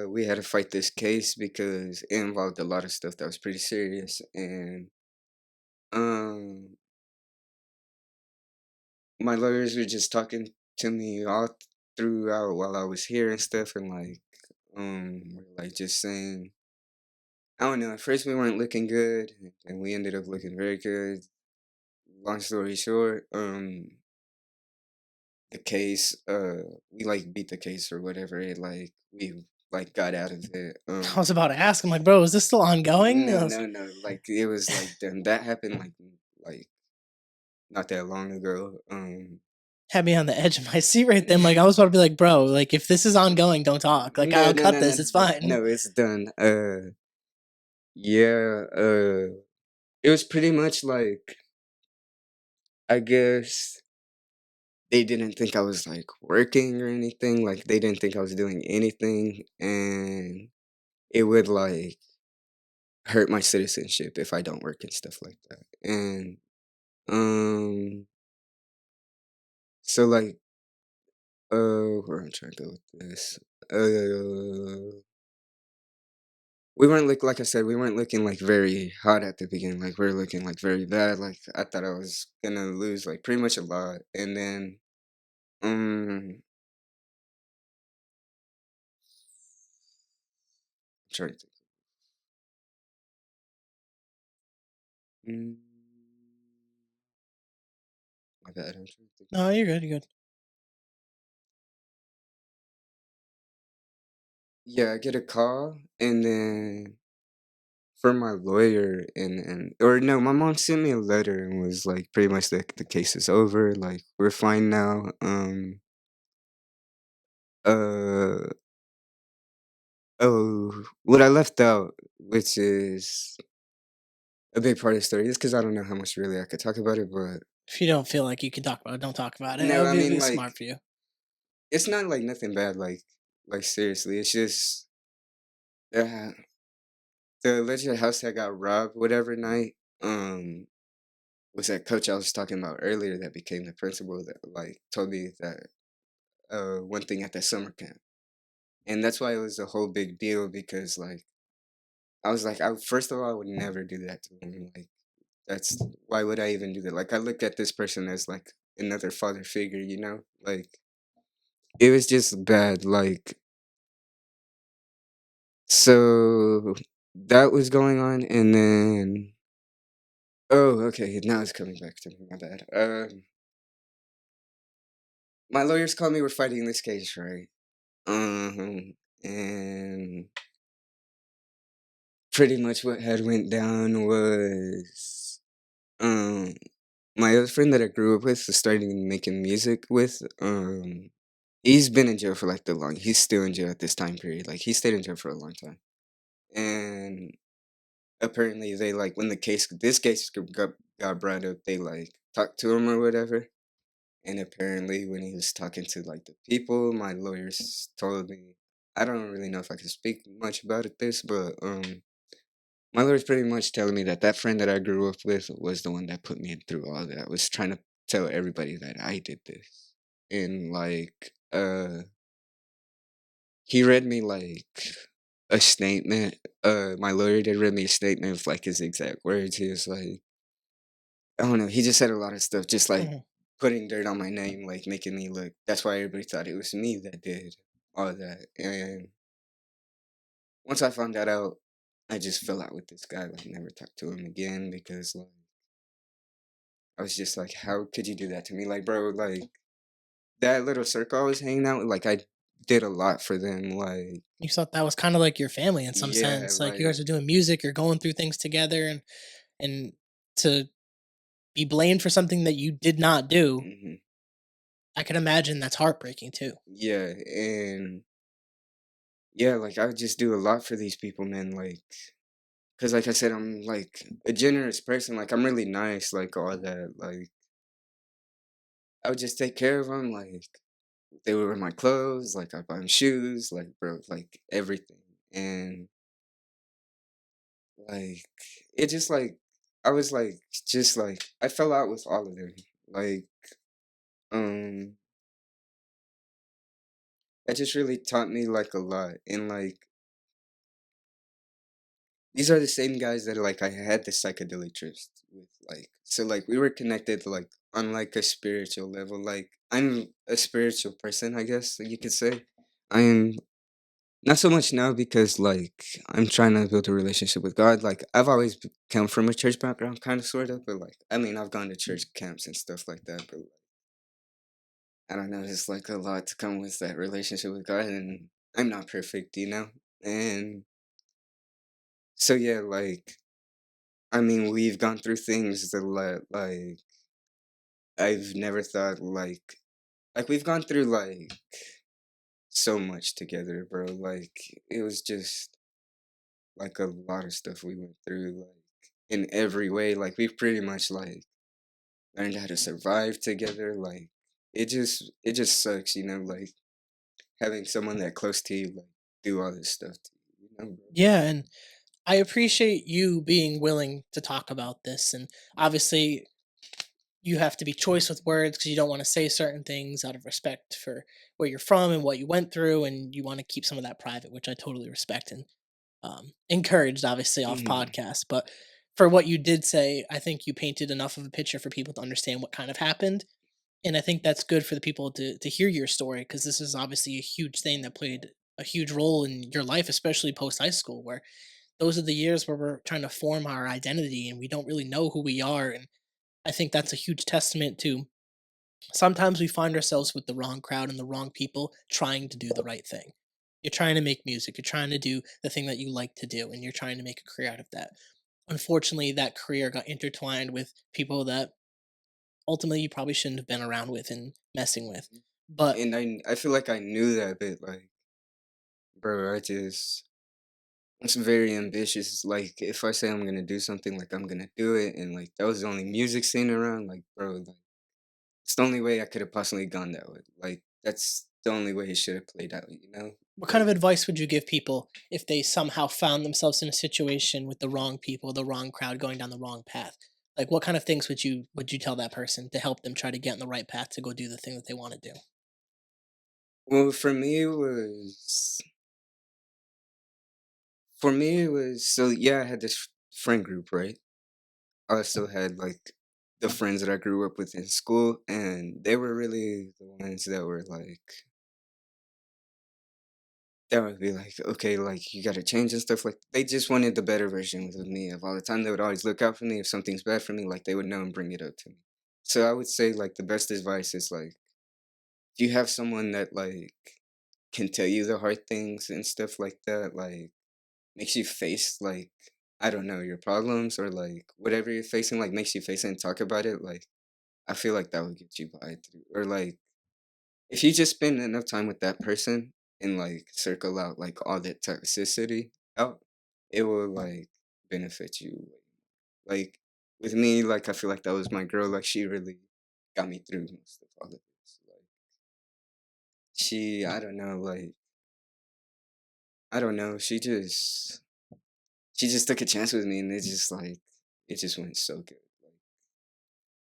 we had to fight this case because it involved a lot of stuff that was pretty serious and um my lawyers were just talking to me all throughout while I was here and stuff and were, like just saying I don't know, at first we weren't looking good and we ended up looking very good. Long story short, the case we like beat the case or whatever it like we like got out of it. I was about to ask. I'm like, bro, is this still ongoing? No, no, no. Like it was like done. That happened like not that long ago. Had me on the edge of my seat right then. Like I was about to be like, bro, like if this is ongoing, don't talk. Like No, I'll no, cut no, no, this. It's fine. no. It's done. Yeah. It was pretty much like I guess they didn't think I was like working or anything. Like they didn't think I was doing anything, and it would like hurt my citizenship if I don't work and stuff like that. And um, so like where I'm trying to go with this. We weren't like I said, we weren't looking like very hot at the beginning. Like we were looking like very bad. Like I thought I was gonna lose like pretty much a lot. And then I'm trying to think. Mm, my bad. I'm trying to think. No, you're good. You're good. Yeah, I get a call and then from my lawyer and or no, my mom sent me a letter and was like pretty much the case is over. Like we're fine now. Uh oh, what I left out, which is a big part of the story, is because I don't know how much really I could talk about it, but If you don't feel like you can talk about it, don't talk about it. That no, would I be mean smart like for you. it's not like nothing bad, like seriously, it's just uh, the alleged house that got robbed, whatever night, was that coach I was talking about earlier that became the principal that like told me that one thing at that summer camp, and that's why it was a whole big deal because like I was like, first of all, I would never do that to him. Like, that's why would I even do that? Like, I look at this person as like another father figure, you know? Like, it was just bad. Like, so that was going on, and then oh, okay, now it's coming back to me. My bad. My lawyers called me. We're fighting this case, right? And pretty much what had went down was um my other friend that I grew up with was starting making music with. He's been in jail for like he's still in jail at this time period. Like he stayed in jail for a long time. And apparently they like when this case got brought up, they like talked to him or whatever. And apparently when he was talking to like the people, my lawyers told me I don't really know if I can speak much about this, but my lawyer's pretty much telling me that that friend that I grew up with was the one that put me through all that. Was trying to tell everybody that I did this. And like he read me like a statement. My lawyer did read me a statement with like his exact words. He was like, I don't know, he just said a lot of stuff, just like Mhm. putting dirt on my name, like making me look that's why everybody thought it was me that did all that. And once I found that out, I just fell out with this guy, like never talked to him again because like I was just like, how could you do that to me? Like, bro, like that little circle I was hanging out with, like I did a lot for them. Like, You thought that was kind of like your family in some yeah, sense. Like you like, guys are doing music, you're going through things together, and to be blamed for something that you did not do, hmm I can imagine that's heartbreaking too. yeah, and yeah, like I would just do a lot for these people, man. Like, cause like I said, I'm like a generous person. Like I'm really nice, like all that. Like I would just take care of them. Like they would wear my clothes. Like I buy them shoes. Like bro, like everything. And like it just like I was like just like I fell out with all of them. Like um that just really taught me like a lot. And like these are the same guys that like I had the psychedelic trips with. Like so like we were connected like on like a spiritual level. Like I'm a spiritual person, I guess you could say. I am not so much now because like I'm trying to build a relationship with God. Like I've always come from a church background, kind of sort of, but like I mean I've gone to church camps and stuff like that, but like, I don't know, it's like a lot to come with that relationship with God, and I'm not perfect, you know. And so yeah, like I mean we've gone through things that like I've never thought like we've gone through like so much together, bro. Like it was just like a lot of stuff we went through, like in every way. Like we've pretty much like learned how to survive together. Like it just sucks, you know, like having someone that close to you like do all this stuff to you, you know, bro. Yeah, and I appreciate you being willing to talk about this. And obviously, you have to be choice with words because you don't want to say certain things out of respect for where you're from and what you went through, and you want to keep some of that private, which I totally respect and encouraged, obviously, off hmm podcast. But for what you did say, I think you painted enough of a picture for people to understand what kind of happened, and I think that's good for the people to hear your story because this is obviously a huge thing that played a huge role in your life, especially post high school, where those are the years where we're trying to form our identity and we don't really know who we are. And I think that's a huge testament to sometimes we find ourselves with the wrong crowd and the wrong people trying to do the right thing. You're trying to make music, you're trying to do the thing that you like to do, and you're trying to make a career out of that. Unfortunately, that career got intertwined with people that ultimately you probably shouldn't have been around with and messing with. But And I feel like I knew that, but like, bro, I'm very ambitious. Like if I say I'm gonna do something, like I'm gonna do it, and like that was the only music scene around. Like, bro, like it's the only way I could have possibly gone that way. Like that's the only way it should have played out. You know, what kind of like advice would you give people if they somehow found themselves in a situation with the wrong people, the wrong crowd, going down the wrong path? Like what kind of things would you tell that person to help them try to get in the right path to go do the thing that they want to do? well, for me it was For me, it was so yeah. I had this friend group, right? I also had like the friends that I grew up with in school, and they were really the ones that would be like, okay, like you got to change and stuff. Like they just wanted the better version of me. Of all the time, they would always look out for me. If something's bad for me, like they would know and bring it up to me. So I would say like the best advice is like, if you have someone that like can tell you the hard things and stuff like that, like makes you face like I don't know your problems or like whatever you're facing, like makes you face it and talk about it. Like I feel like that would get you by through, or like if you just spend enough time with that person and like circle out like all that toxicity out, it will like benefit you. Like with me, like I feel like that was my girl. Like she really got me through most of all of this. Like I don't know, like I don't know, she just took a chance with me, and it just went so good. Like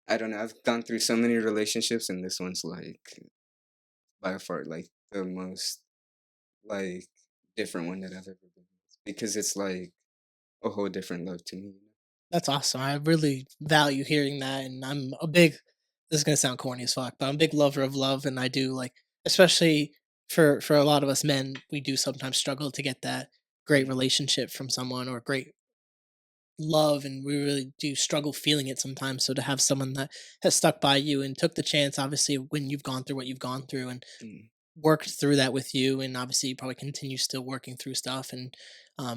I don't know, I've gone through so many relationships, and this one's like by far like the most like different one that I've ever been with because it's like a whole different love to me. That's awesome. I really value hearing that, and I'm a big. This is gonna sound corny as fuck, but I'm a big lover of love, and I do like, especially for a lot of us men, we do sometimes struggle to get that great Mm, relationship from someone or great love, and we really do struggle feeling it sometimes. So to have someone that has stuck by you and took the chance, obviously, when you've gone through what you've gone through, and mm, worked through that with you, and obviously you probably continue still working through stuff and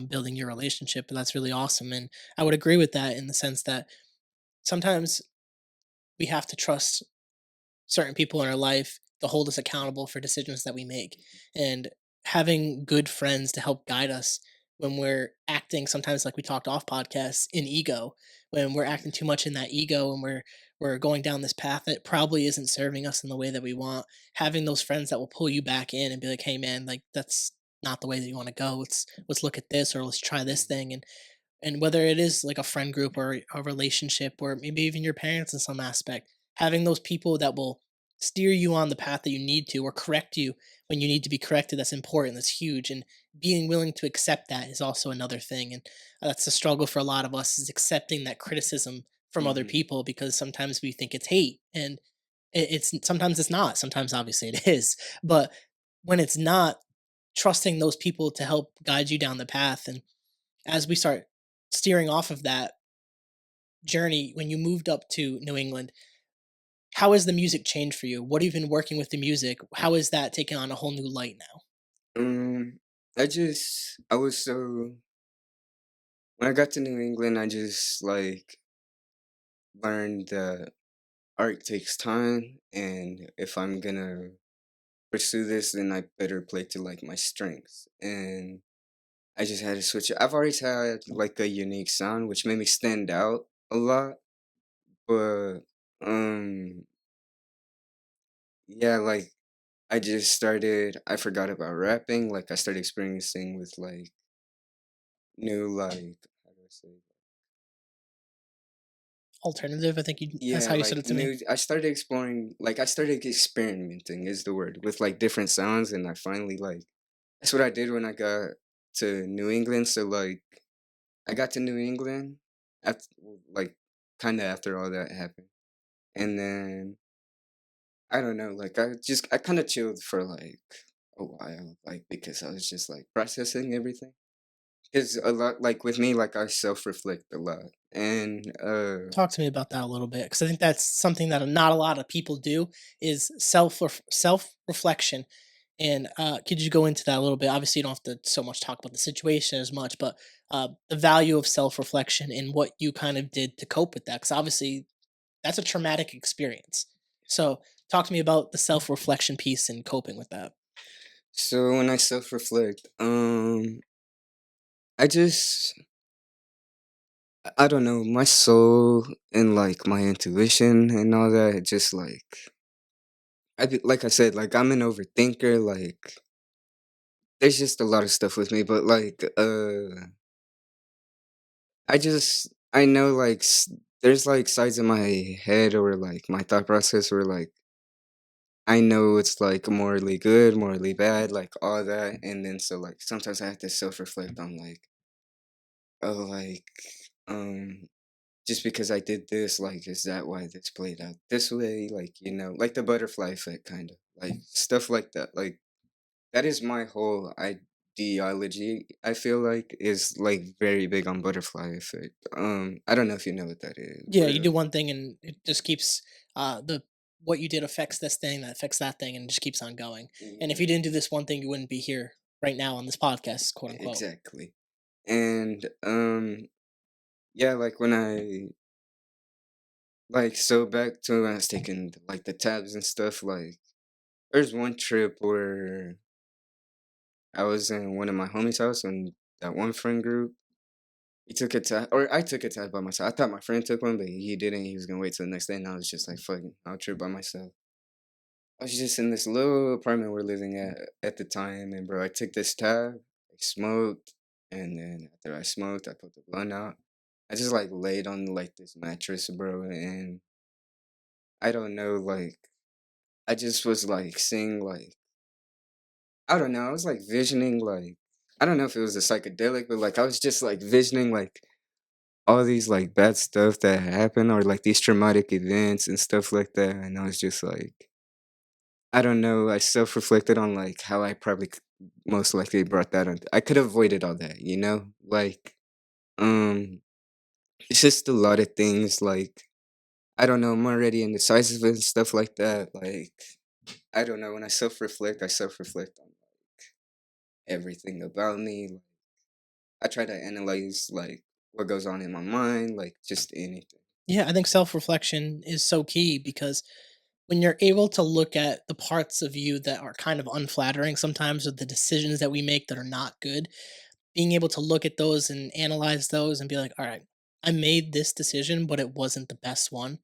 building your relationship, and that's really awesome. And I would agree with that in the sense that sometimes we have to trust certain people in our life to hold us accountable for decisions that we make, and having good friends to help guide us when we're acting sometimes, like we talked off podcasts, in ego, when we're acting too much in that ego, and we're going down this path that probably isn't serving us in the way that we want. Having those friends that will pull you back in and be like, hey man, like that's not the way that you want to go. Let's look at this, or let's try this mm, thing. And whether it is like a friend group or a relationship or maybe even your parents in some aspect, having those people that will steer you on the path that you need to, or correct you when you need to be corrected, that's important, that's huge. And being willing to accept that is also another thing. And that's the struggle for a lot of us, is accepting that criticism from other mhm, people, because sometimes we think it's hate, and it's sometimes it's not, sometimes obviously it is. But when it's not, trusting those people to help guide you down the path. And as we start steering off of that journey, when you moved up to New England, how has the music changed for you? What have you been working with the music? How is that taking on a whole new light now? Um, I was so when I got to New England, I just like learned that art takes time, and if I'm gonna pursue this, then I better play to like my strengths. And I just had to switch it. I've always had like a unique sound, which made me stand out a lot. But um, yeah, like I forgot about rapping. Like I started experiencing with like new like how do I say Alternative, I think that's yeah, how you said like it to me. I started exploring, like I started experimenting is the word with like different sounds, and I finally like that's what I did when I got to New England. So like I got to New England after like kind of after all that happened, and then I don't know, like I kind of chilled for like a while, like because I was just like processing everything. Because a lot, like with me, like I self reflect a lot, and Talk to me about that a little bit, because I think that's something that not a lot of people do, is self reflection. And could you go into that a little bit? Obviously, you don't have to so much talk about the situation as much, but the value of self reflection and what you kind of did to cope with that, because obviously that's a traumatic experience. So, talk to me about the self reflection piece and coping with that. so when I self reflect, I just I don't know, my soul and like my intuition and all that. Just like like I said, like I'm an overthinker. Like there's just a lot of stuff with me, but like I know like there's like sides in my head or like my thought process where like I know it's like morally good, morally bad, like all that, and then so like sometimes I have to self reflect on like oh, like, um, just because I did this, like, is that why this played out this way? Like, like the butterfly effect, kind of like stuff like that. Like, that is my whole ideology. I feel like is like very big on butterfly effect. I don't know if you know what that is, Yeah, but you do one thing and it just keeps the what you did affects this thing that affects that thing and it just keeps on going. And if you yeah, didn't do this one thing, you wouldn't be here right now on this podcast, quote unquote. exactly. And yeah, like when I like so back to when I was taking like the tabs and stuff, like there's one trip where I was in one of my homies' house and that one friend group, he took a tab or I took a tab by myself. I thought my friend took one, but he didn't. He was gonna wait till the next day and I was just like fucking I'll trip by myself. I was just in this little apartment we're living at the time and bro, I took this tab, I smoked, and then after I smoked, I put the blunt out. I just like laid on like this mattress, bro, and I don't know, like I just was like seeing like I don't know, I was like visioning like I don't know if it was a psychedelic, but like I was just like visioning like all these like bad stuff that happened or like these traumatic events and stuff like that. And I was just like I don't know, I self reflected on like how I probably most likely brought that on. I could have avoided all that, you know? Like um it's just a lot of things like I don't know, I'm already indecisive and stuff like that. Like I don't know, when I self reflect on everything about me. Like, I try to analyze like what goes on in my mind, like just anything. Yeah, I think self reflection is so key because when you're able to look at the parts of you that are kind of unflattering sometimes, or the decisions that we make that are not good, being able to look at those and analyze those and be like, all right, I made this decision, but it wasn't the best one.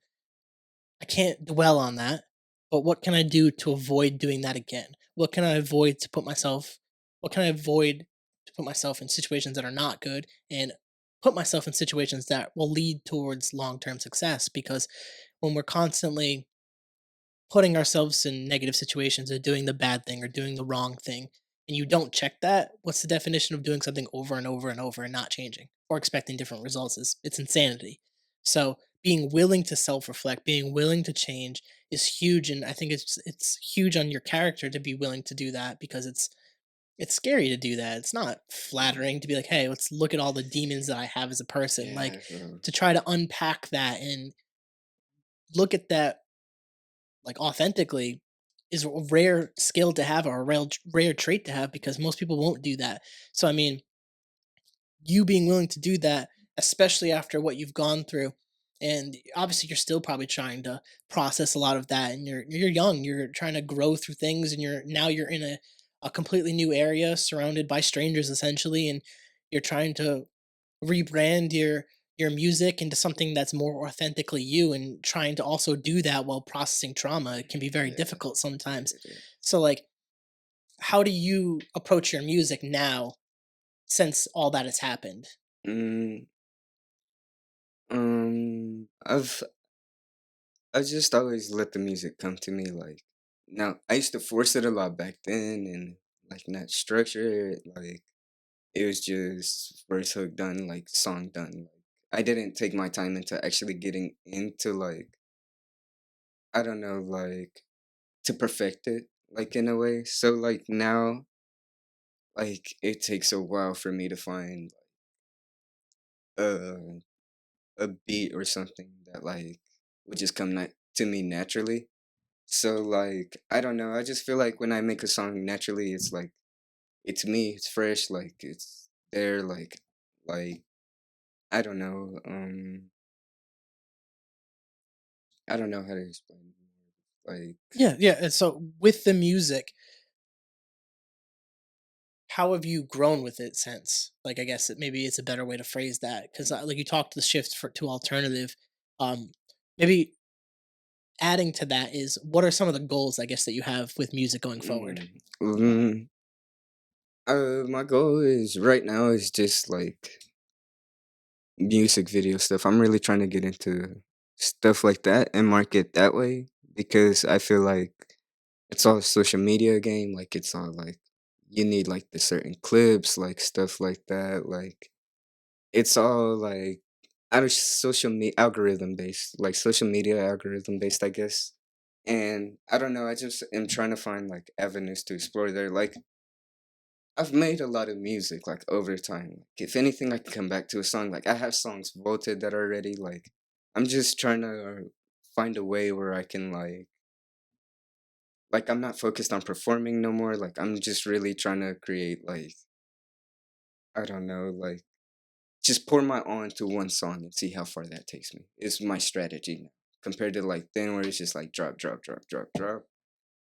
I can't dwell on that, but what can I do to avoid doing that again? What can I avoid to put myself what can I avoid to put myself in situations that are not good and put myself in situations that will lead towards long-term success because when we're constantly putting ourselves in negative situations or doing the bad thing or doing the wrong thing and you don't check that, what's the definition of doing something over and over and over and not changing or expecting different results is it's insanity. So being willing to self-reflect, being willing to change is huge and I think it's huge on your character to be willing to do that because it's scary to do that. It's not flattering to be like, "Hey, let's look at all the demons that I have as a person." Like Yeah, bro. to try to unpack that and look at that like authentically is a rare skill to have or a rare trait to have because most people won't do that. So I mean, you being willing to do that, especially after what you've gone through, and obviously you're still probably trying to process a lot of that, and you're young, you're trying to grow through things, and you're in a completely new area surrounded by strangers essentially, and you're trying to rebrand your music into something that's more authentically you and trying to also do that while processing trauma it can be very Yeah, difficult sometimes. it is. So like how do you approach your music now since all that has happened? Mm, I've I just always let the music come to me. Like now, I used to force it a lot back then, and like not structure it. Like it was just first hook done, like song done. Like I didn't take my time into actually getting into like I don't know, like to perfect it, like in a way. So like now, like it takes a while for me to find a a beat or something that like would just come to me naturally. So like I don't know, I just feel like when I make a song naturally, it's like it's me, it's fresh, like it's there, like I don't know, I don't know how to explain it. Like Yeah, yeah. And so with the music, how have you grown with it since? Like, I guess maybe it's a better way to phrase that because, like, you talked the shift to alternative. Um, maybe adding to that is what are some of the goals I guess that you have with music going forward? mm, mm, my goal is right now is just like music video stuff. I'm really trying to get into stuff like that and market that way because I feel like it's all a social media game. Like it's all like you need like the certain clips, like stuff like that. Like it's all like out of social media algorithm based, like social media algorithm based, I guess. And I don't know, I just am trying to find like avenues to explore there. Like I've made a lot of music like over time. Like, if anything, I can come back to a song. Like I have songs voted that are ready. Like I'm just trying to find a way where I can I'm not focused on performing no more. Like I'm just really trying to create like I don't know, like just pour my all into one song and see how far that takes me. It's my strategy now. Compared to like then where it's just like drop, drop, drop, drop, drop.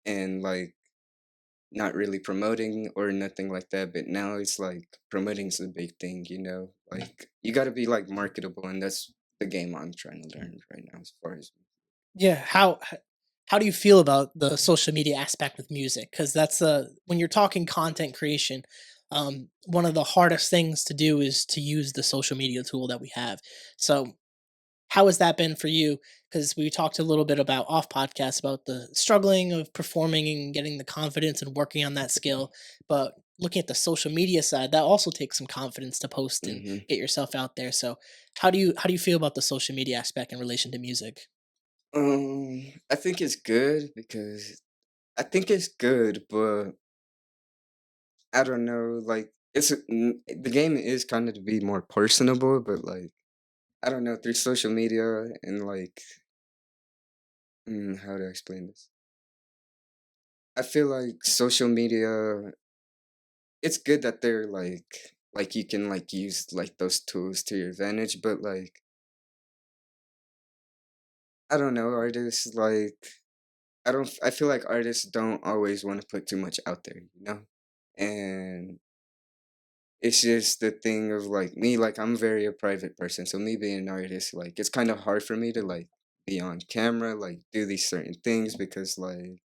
And like not really promoting or nothing like that. But now it's like promoting's a big thing, you know? Like you gotta be like marketable and that's the game I'm trying to learn right now as far as Yeah, how do you feel about the social media aspect with music? Because that's when you're talking content creation, one of the hardest things to do is to use the social media tool that we have. So how has that been for you? Because we talked a little bit about off podcast about the struggling of performing and getting the confidence and working on that skill. But looking at the social media side, that also takes some confidence to post and hmm get yourself out there. So how do you feel about the social media aspect in relation to music? I think it's good because I think it's good, but I don't know, like the game is kind of to be more personable, but like I don't know through social media and like how do I explain this? I feel like social media, it's good that they're like you can like use like those tools to your advantage, but like I don't know, artists like I feel like artists don't always want to put too much out there, you know? And it's just the thing of like me, like I'm very a private person. So me being an artist, like it's kind of hard for me to like be on camera, like do these certain things because like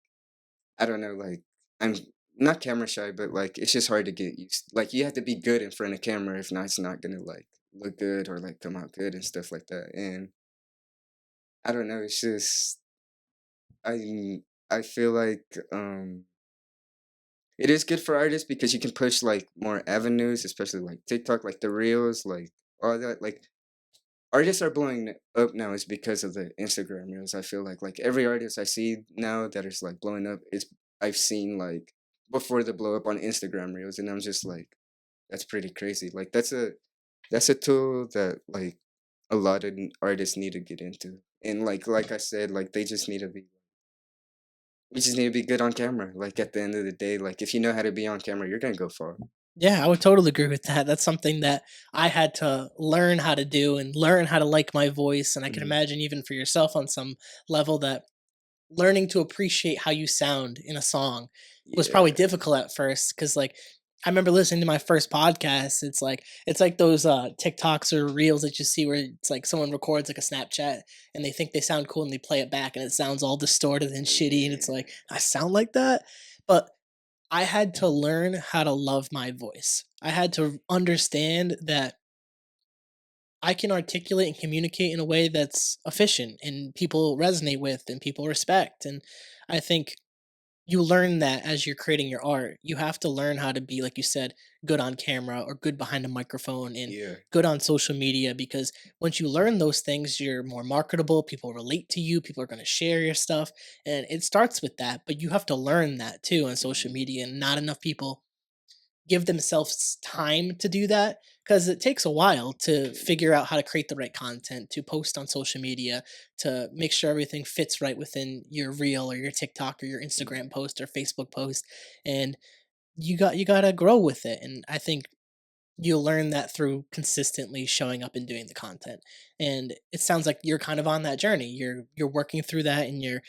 I don't know, like I'm not camera shy, but like it's just hard to get used. Like you have to be good in front of camera, if not, it's not gonna like look good or like come out good and stuff like that. And I don't know, it's just I feel like it is good for artists because you can push like more avenues, especially like TikTok, like the reels, like all that. Like artists are blowing up now is because of the Instagram reels. I feel like every artist I see now that is like blowing up is I've seen like before the blow up on Instagram reels, and I'm just like that's pretty crazy. Like that's a tool that like a lot of artists need to get into, and like I said, like they just need to be. We just need to be good on camera. Like at the end of the day, like if you know how to be on camera, you're gonna go far. Yeah, I would totally agree with that. That's something that I had to learn how to do and learn how to like my voice. And I can Mhm. imagine even for yourself on some level that learning to appreciate how you sound in a song was probably Yeah. difficult at first because like I remember listening to my first podcast. It's like those TikToks or reels that you see where it's like someone records like a Snapchat and they think they sound cool and they play it back and it sounds all distorted and shitty and it's Yeah. like I sound like that. But I had to learn how to love my voice. I had to understand that I can articulate and communicate in a way that's efficient and people resonate with and people respect. And I think you learn that as you're creating your art. You have to learn how to be, like you said, good on camera or good behind a microphone and Yeah. good on social media because once you learn those things, you're more marketable. People relate to you, people are going to share your stuff. And it starts with that, but you have to learn that too on social Mhm. media. And not enough people give themselves time to do that because it takes a while to figure out how to create the right content, to post on social media, to make sure everything fits right within your reel or your TikTok or your Mhm. Instagram post or Facebook post. And you got to grow with it. And I think you'll learn that through consistently showing up and doing the content. And it sounds like you're kind of on that journey. You're working through that and you're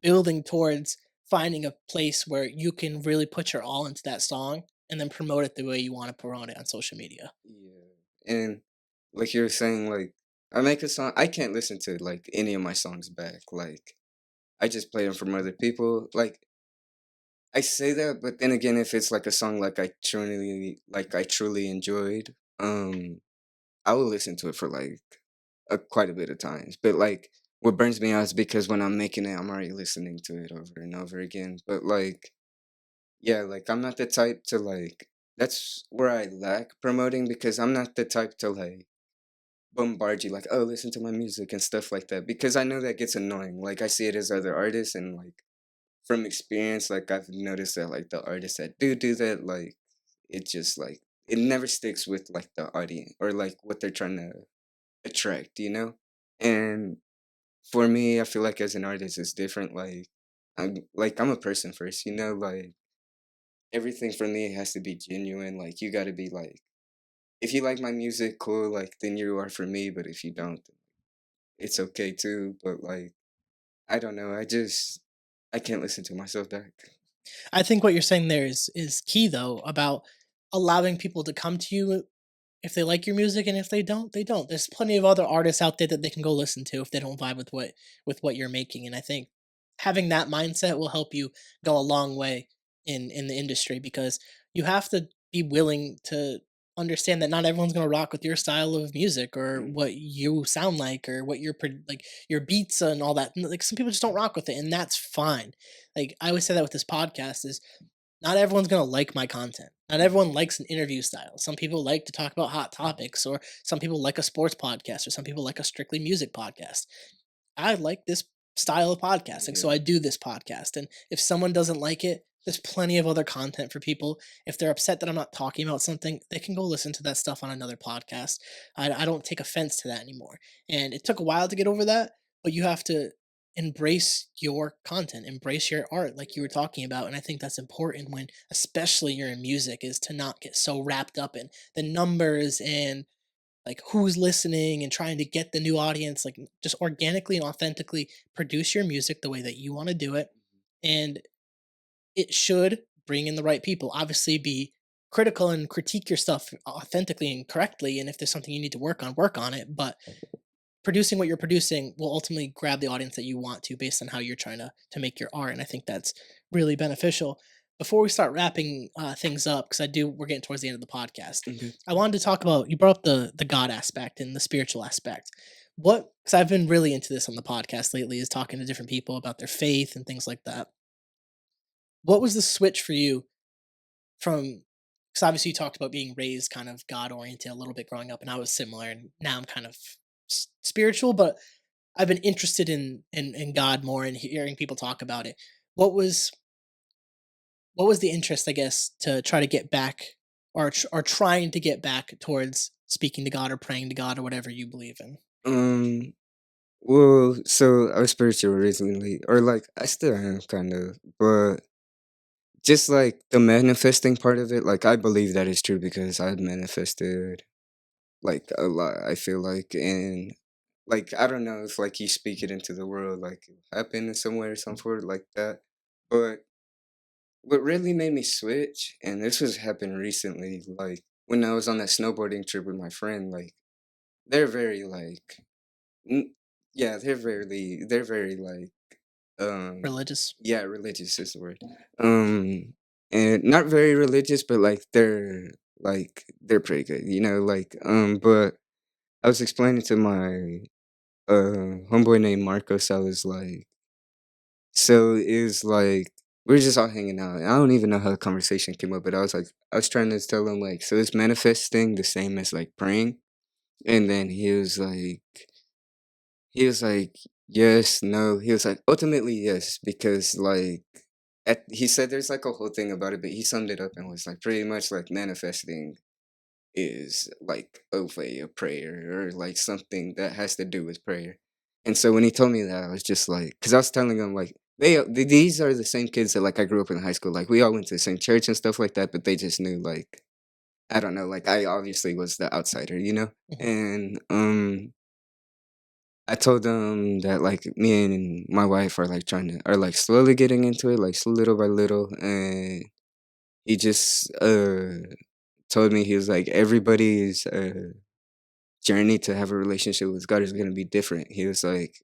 building towards finding a place where you can really put your all into that song and then promote it the way you want to promote it on social media. Yeah. And like you were saying, like I make a song, I can't listen to like any of my songs back. Like I just play them from other people. Like I say that, but then again, if it's like a song I truly enjoyed, I will listen to it for like quite a bit of times. But like what burns me out is because when I'm making it, I'm already listening to it over and over again. But like yeah, like I'm not the type to like. that's where I lack promoting because I'm not the type to like bombard you like, oh, listen to my music and stuff like that because I know that gets annoying. Like I see it as other artists and like from experience, like I've noticed that like the artists that do that, like it just like it never sticks with like the audience or like what they're trying to attract, you know? And for me, I feel like as an artist it's different. I'm a person first, you know, like everything for me has to be genuine. Like you gotta be like if you like my music, cool, like then you are for me, but if you don't, it's okay too. But like I don't know, I can't listen to myself back. I think what you're saying there is key though about allowing people to come to you if they like your music, and if they don't, they don't. There's plenty of other artists out there that they can go listen to if they don't vibe with what you're making. And I think having that mindset will help you go a long way in the industry because you have to be willing to understand that not everyone's going to rock with your style of music or Mm, what you sound like or what your like your beats and all that. Like some people just don't rock with it, and that's fine. Like I always say that with this podcast is not everyone's gonna like my content. Not everyone likes an interview style. Some people like to talk about hot topics, or some people like a sports podcast, or some people like a strictly music podcast. I like this style of podcasting, so yeah. I do this podcast. And if someone doesn't like it, there's plenty of other content for people. If they're upset that I'm not talking about something, they can go listen to that stuff on another podcast. I don't take offense to that anymore. And it took a while to get over that, but you have to embrace your content, embrace your art, like you were talking about. And I think that's important when, especially you're in music, is to not get so wrapped up in the numbers and like who's listening and trying to get the new audience. Like just organically and authentically produce your music the way that you want to do it, and it should bring in the right people. Obviously be critical and critique your stuff authentically and correctly, and if there's something you need to work on it. But producing what you're producing will ultimately grab the audience that you want to based on how you're trying to make your art. And I think that's really beneficial. Before we start wrapping things up, because I do we're getting towards the end of the podcast, Okay. I wanted to talk about, you brought up the God aspect and the spiritual aspect. What, because I've been really into this on the podcast lately, is talking to different people about their faith and things like that. What was the switch for you from, because obviously you talked about being raised kind of God oriented a little bit growing up, and I was similar, and now I'm kind of spiritual, but I've been interested in God more and hearing people talk about it. What was what was the interest, I guess, to try to get back, or trying to get back towards speaking to God or praying to God or whatever you believe in? Um well, so I was spiritual recently, or like I still am kind of, but just like the manifesting part of it, like I believe that is true because I've manifested like a lot, I feel like, and like I don't know if like you speak it into the world, like it happened in some way or some sort like that. But what really made me switch, and this was happened recently, like when I was on that snowboarding trip with my friend, like they're very like N yeah, they're very, like, um Religious? yeah, religious is the word. And not very religious, but, they're pretty good, you know, but I was explaining to my, homeboy named Marcos, I was like so it was like we were just all hanging out, and I don't even know how the conversation came up, but I was trying to tell him, like, "So is manifesting the same as, like, praying?" And then he was like, "Yes, no." He was like, "Ultimately, yes," because he said there's like a whole thing about it, but he summed it up and was like, pretty much like manifesting is like a way of prayer or like something that has to do with prayer. And so when he told me that, I was just like, because I was telling him like these are the same kids that like I grew up in high school. Like we all went to the same church and stuff like that, but they just knew like I don't know, like I obviously was the outsider, you know, Mhm. and I told them that like me and my wife are like are like slowly getting into it, like little by little, and he just told me he was like everybody's journey to have a relationship with God is gonna be different. He was like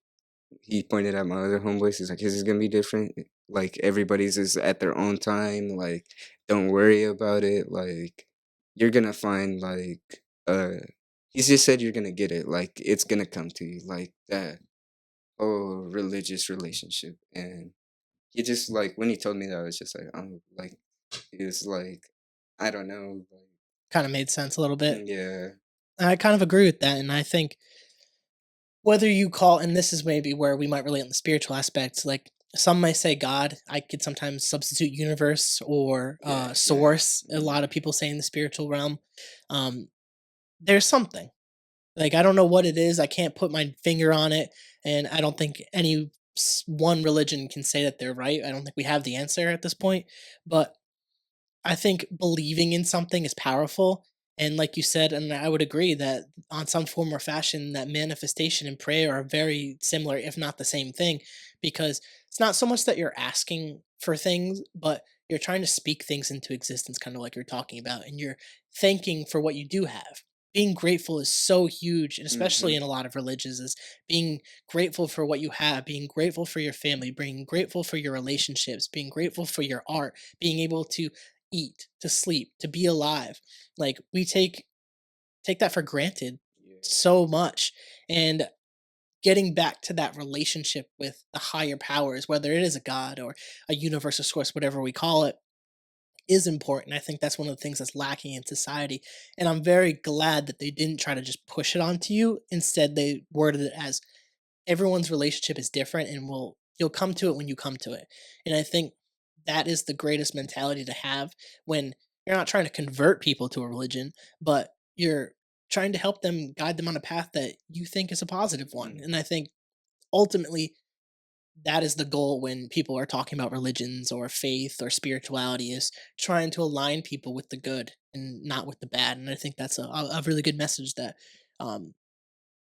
he pointed at my other homeboys. He's like his is gonna be different. Like everybody's is at their own time. Like don't worry about it. Like you're gonna find uh. He just said you're gonna get it. Like it's gonna come to you. Like that religious relationship. And he just like when he told me that I was just like, it was like I don't know. Kind of made sense a little bit. Yeah. I kind of agree with that, and I think whether you call, and this is maybe where we might relate on the spiritual aspects, like some may say God, I could sometimes substitute universe or Yeah. Yeah. source. A lot of people say in the spiritual realm, um, there's something. Like I don't know what it is. I can't put my finger on it, and I don't think any one religion can say that they're right. I don't think we have the answer at this point, but I think believing in something is powerful. And like you said, and I would agree that on some form or fashion, that manifestation and prayer are very similar, if not the same thing, because it's not so much that you're asking for things, but you're trying to speak things into existence, kind of like you're talking about, and you're thanking for what you do have. Being grateful is so huge, and especially Mm-hmm. in a lot of religions, is being grateful for what you have, being grateful for your family, being grateful for your relationships, being grateful for your art, being able to eat, to sleep, to be alive. Like we take that for granted Yeah. so much. And getting back to that relationship with the higher powers, whether it is a god or a universe or source, whatever we call it, is important. I think that's one of the things that's lacking in society. And I'm very glad that they didn't try to just push it onto you. Instead, they worded it as everyone's relationship is different and will you'll come to it when you come to it. And I think that is the greatest mentality to have when you're not trying to convert people to a religion, but you're trying to help them guide them on a path that you think is a positive one. And I think ultimately that is the goal when people are talking about religions or faith or spirituality is trying to align people with the good and not with the bad. And I think that's a really good message that um,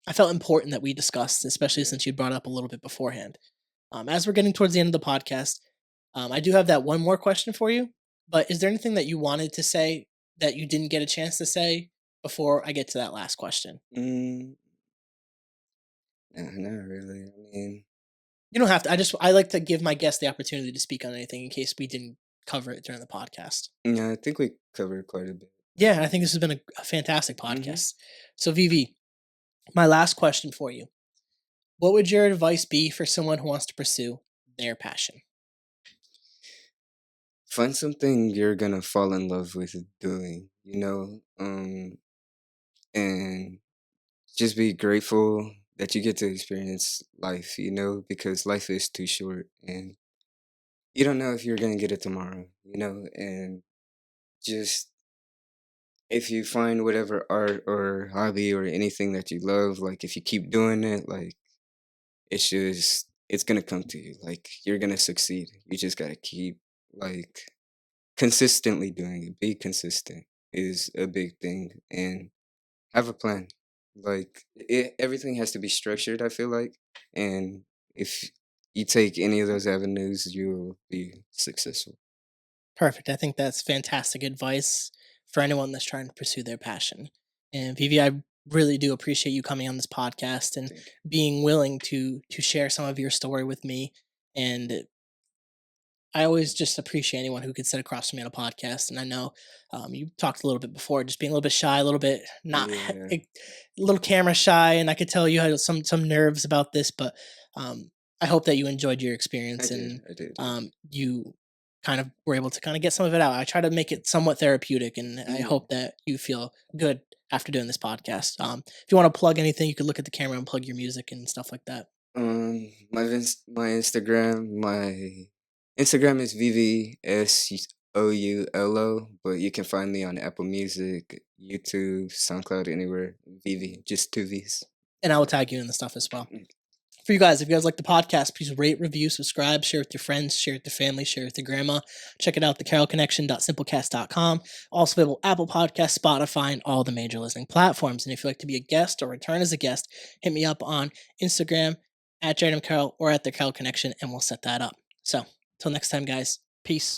I felt important that we discussed, especially Yeah. since you brought up a little bit beforehand. As we're getting towards the end of the podcast, I do have that one more question for you. But is there anything that you wanted to say that you didn't get a chance to say before I get to that last question? Mm, nah, not really. I mean, You don't have to. I like to give my guests the opportunity to speak on anything in case we didn't cover it during the podcast. yeah, I think we covered quite a bit. Yeah, I think this has been a fantastic Mm-hmm. podcast. So, Vivi, my last question for you: what would your advice be for someone who wants to pursue their passion? Find something you're gonna fall in love with doing, and just be grateful that you get to experience life, because life is too short and you don't know if you're gonna get it tomorrow, and just if you find whatever art or hobby or anything that you love, like if you keep doing it, like it's gonna come to you. Like you're gonna succeed. You just gotta keep like consistently doing it. Be consistent is a big thing, and have a plan. Like everything has to be structured, I feel like, and if you take any of those avenues, you'll be successful. Perfect. I think that's fantastic advice for anyone that's trying to pursue their passion. And Vivi, I really do appreciate you coming on this podcast and Thank being willing to share some of your story with me. And I always just appreciate anyone who can sit across from me on a podcast. And I know you talked a little bit before, just being a little bit shy, a little bit not, you. Yeah, a little camera shy, and I could tell you had some nerves about this. But I hope that you enjoyed your I experience did. and I did. Yeah. you kind of were able to kind of get some of it out. I try to make it somewhat therapeutic, and I Yeah. hope that you feel good after doing this podcast. If you want to plug anything, you could look at the camera and plug your music and stuff like that. My Instagram is VVSOULO, but you can find me on Apple Music, YouTube, SoundCloud, anywhere. Vivi, just two V's. And I will tag you in the stuff as well. Mm. For you guys, if you guys like the podcast, please rate, review, subscribe, share with your friends, share with your family, share with your grandma. Check it out, thecarolconnection.simplecast.com. Also available Apple Podcasts, Spotify, and all the major listening platforms. And if you'd like to be a guest or return as a guest, hit me up on Instagram at Carroll or at the Carroll Connection, and we'll set that up. So, until next time, guys, peace.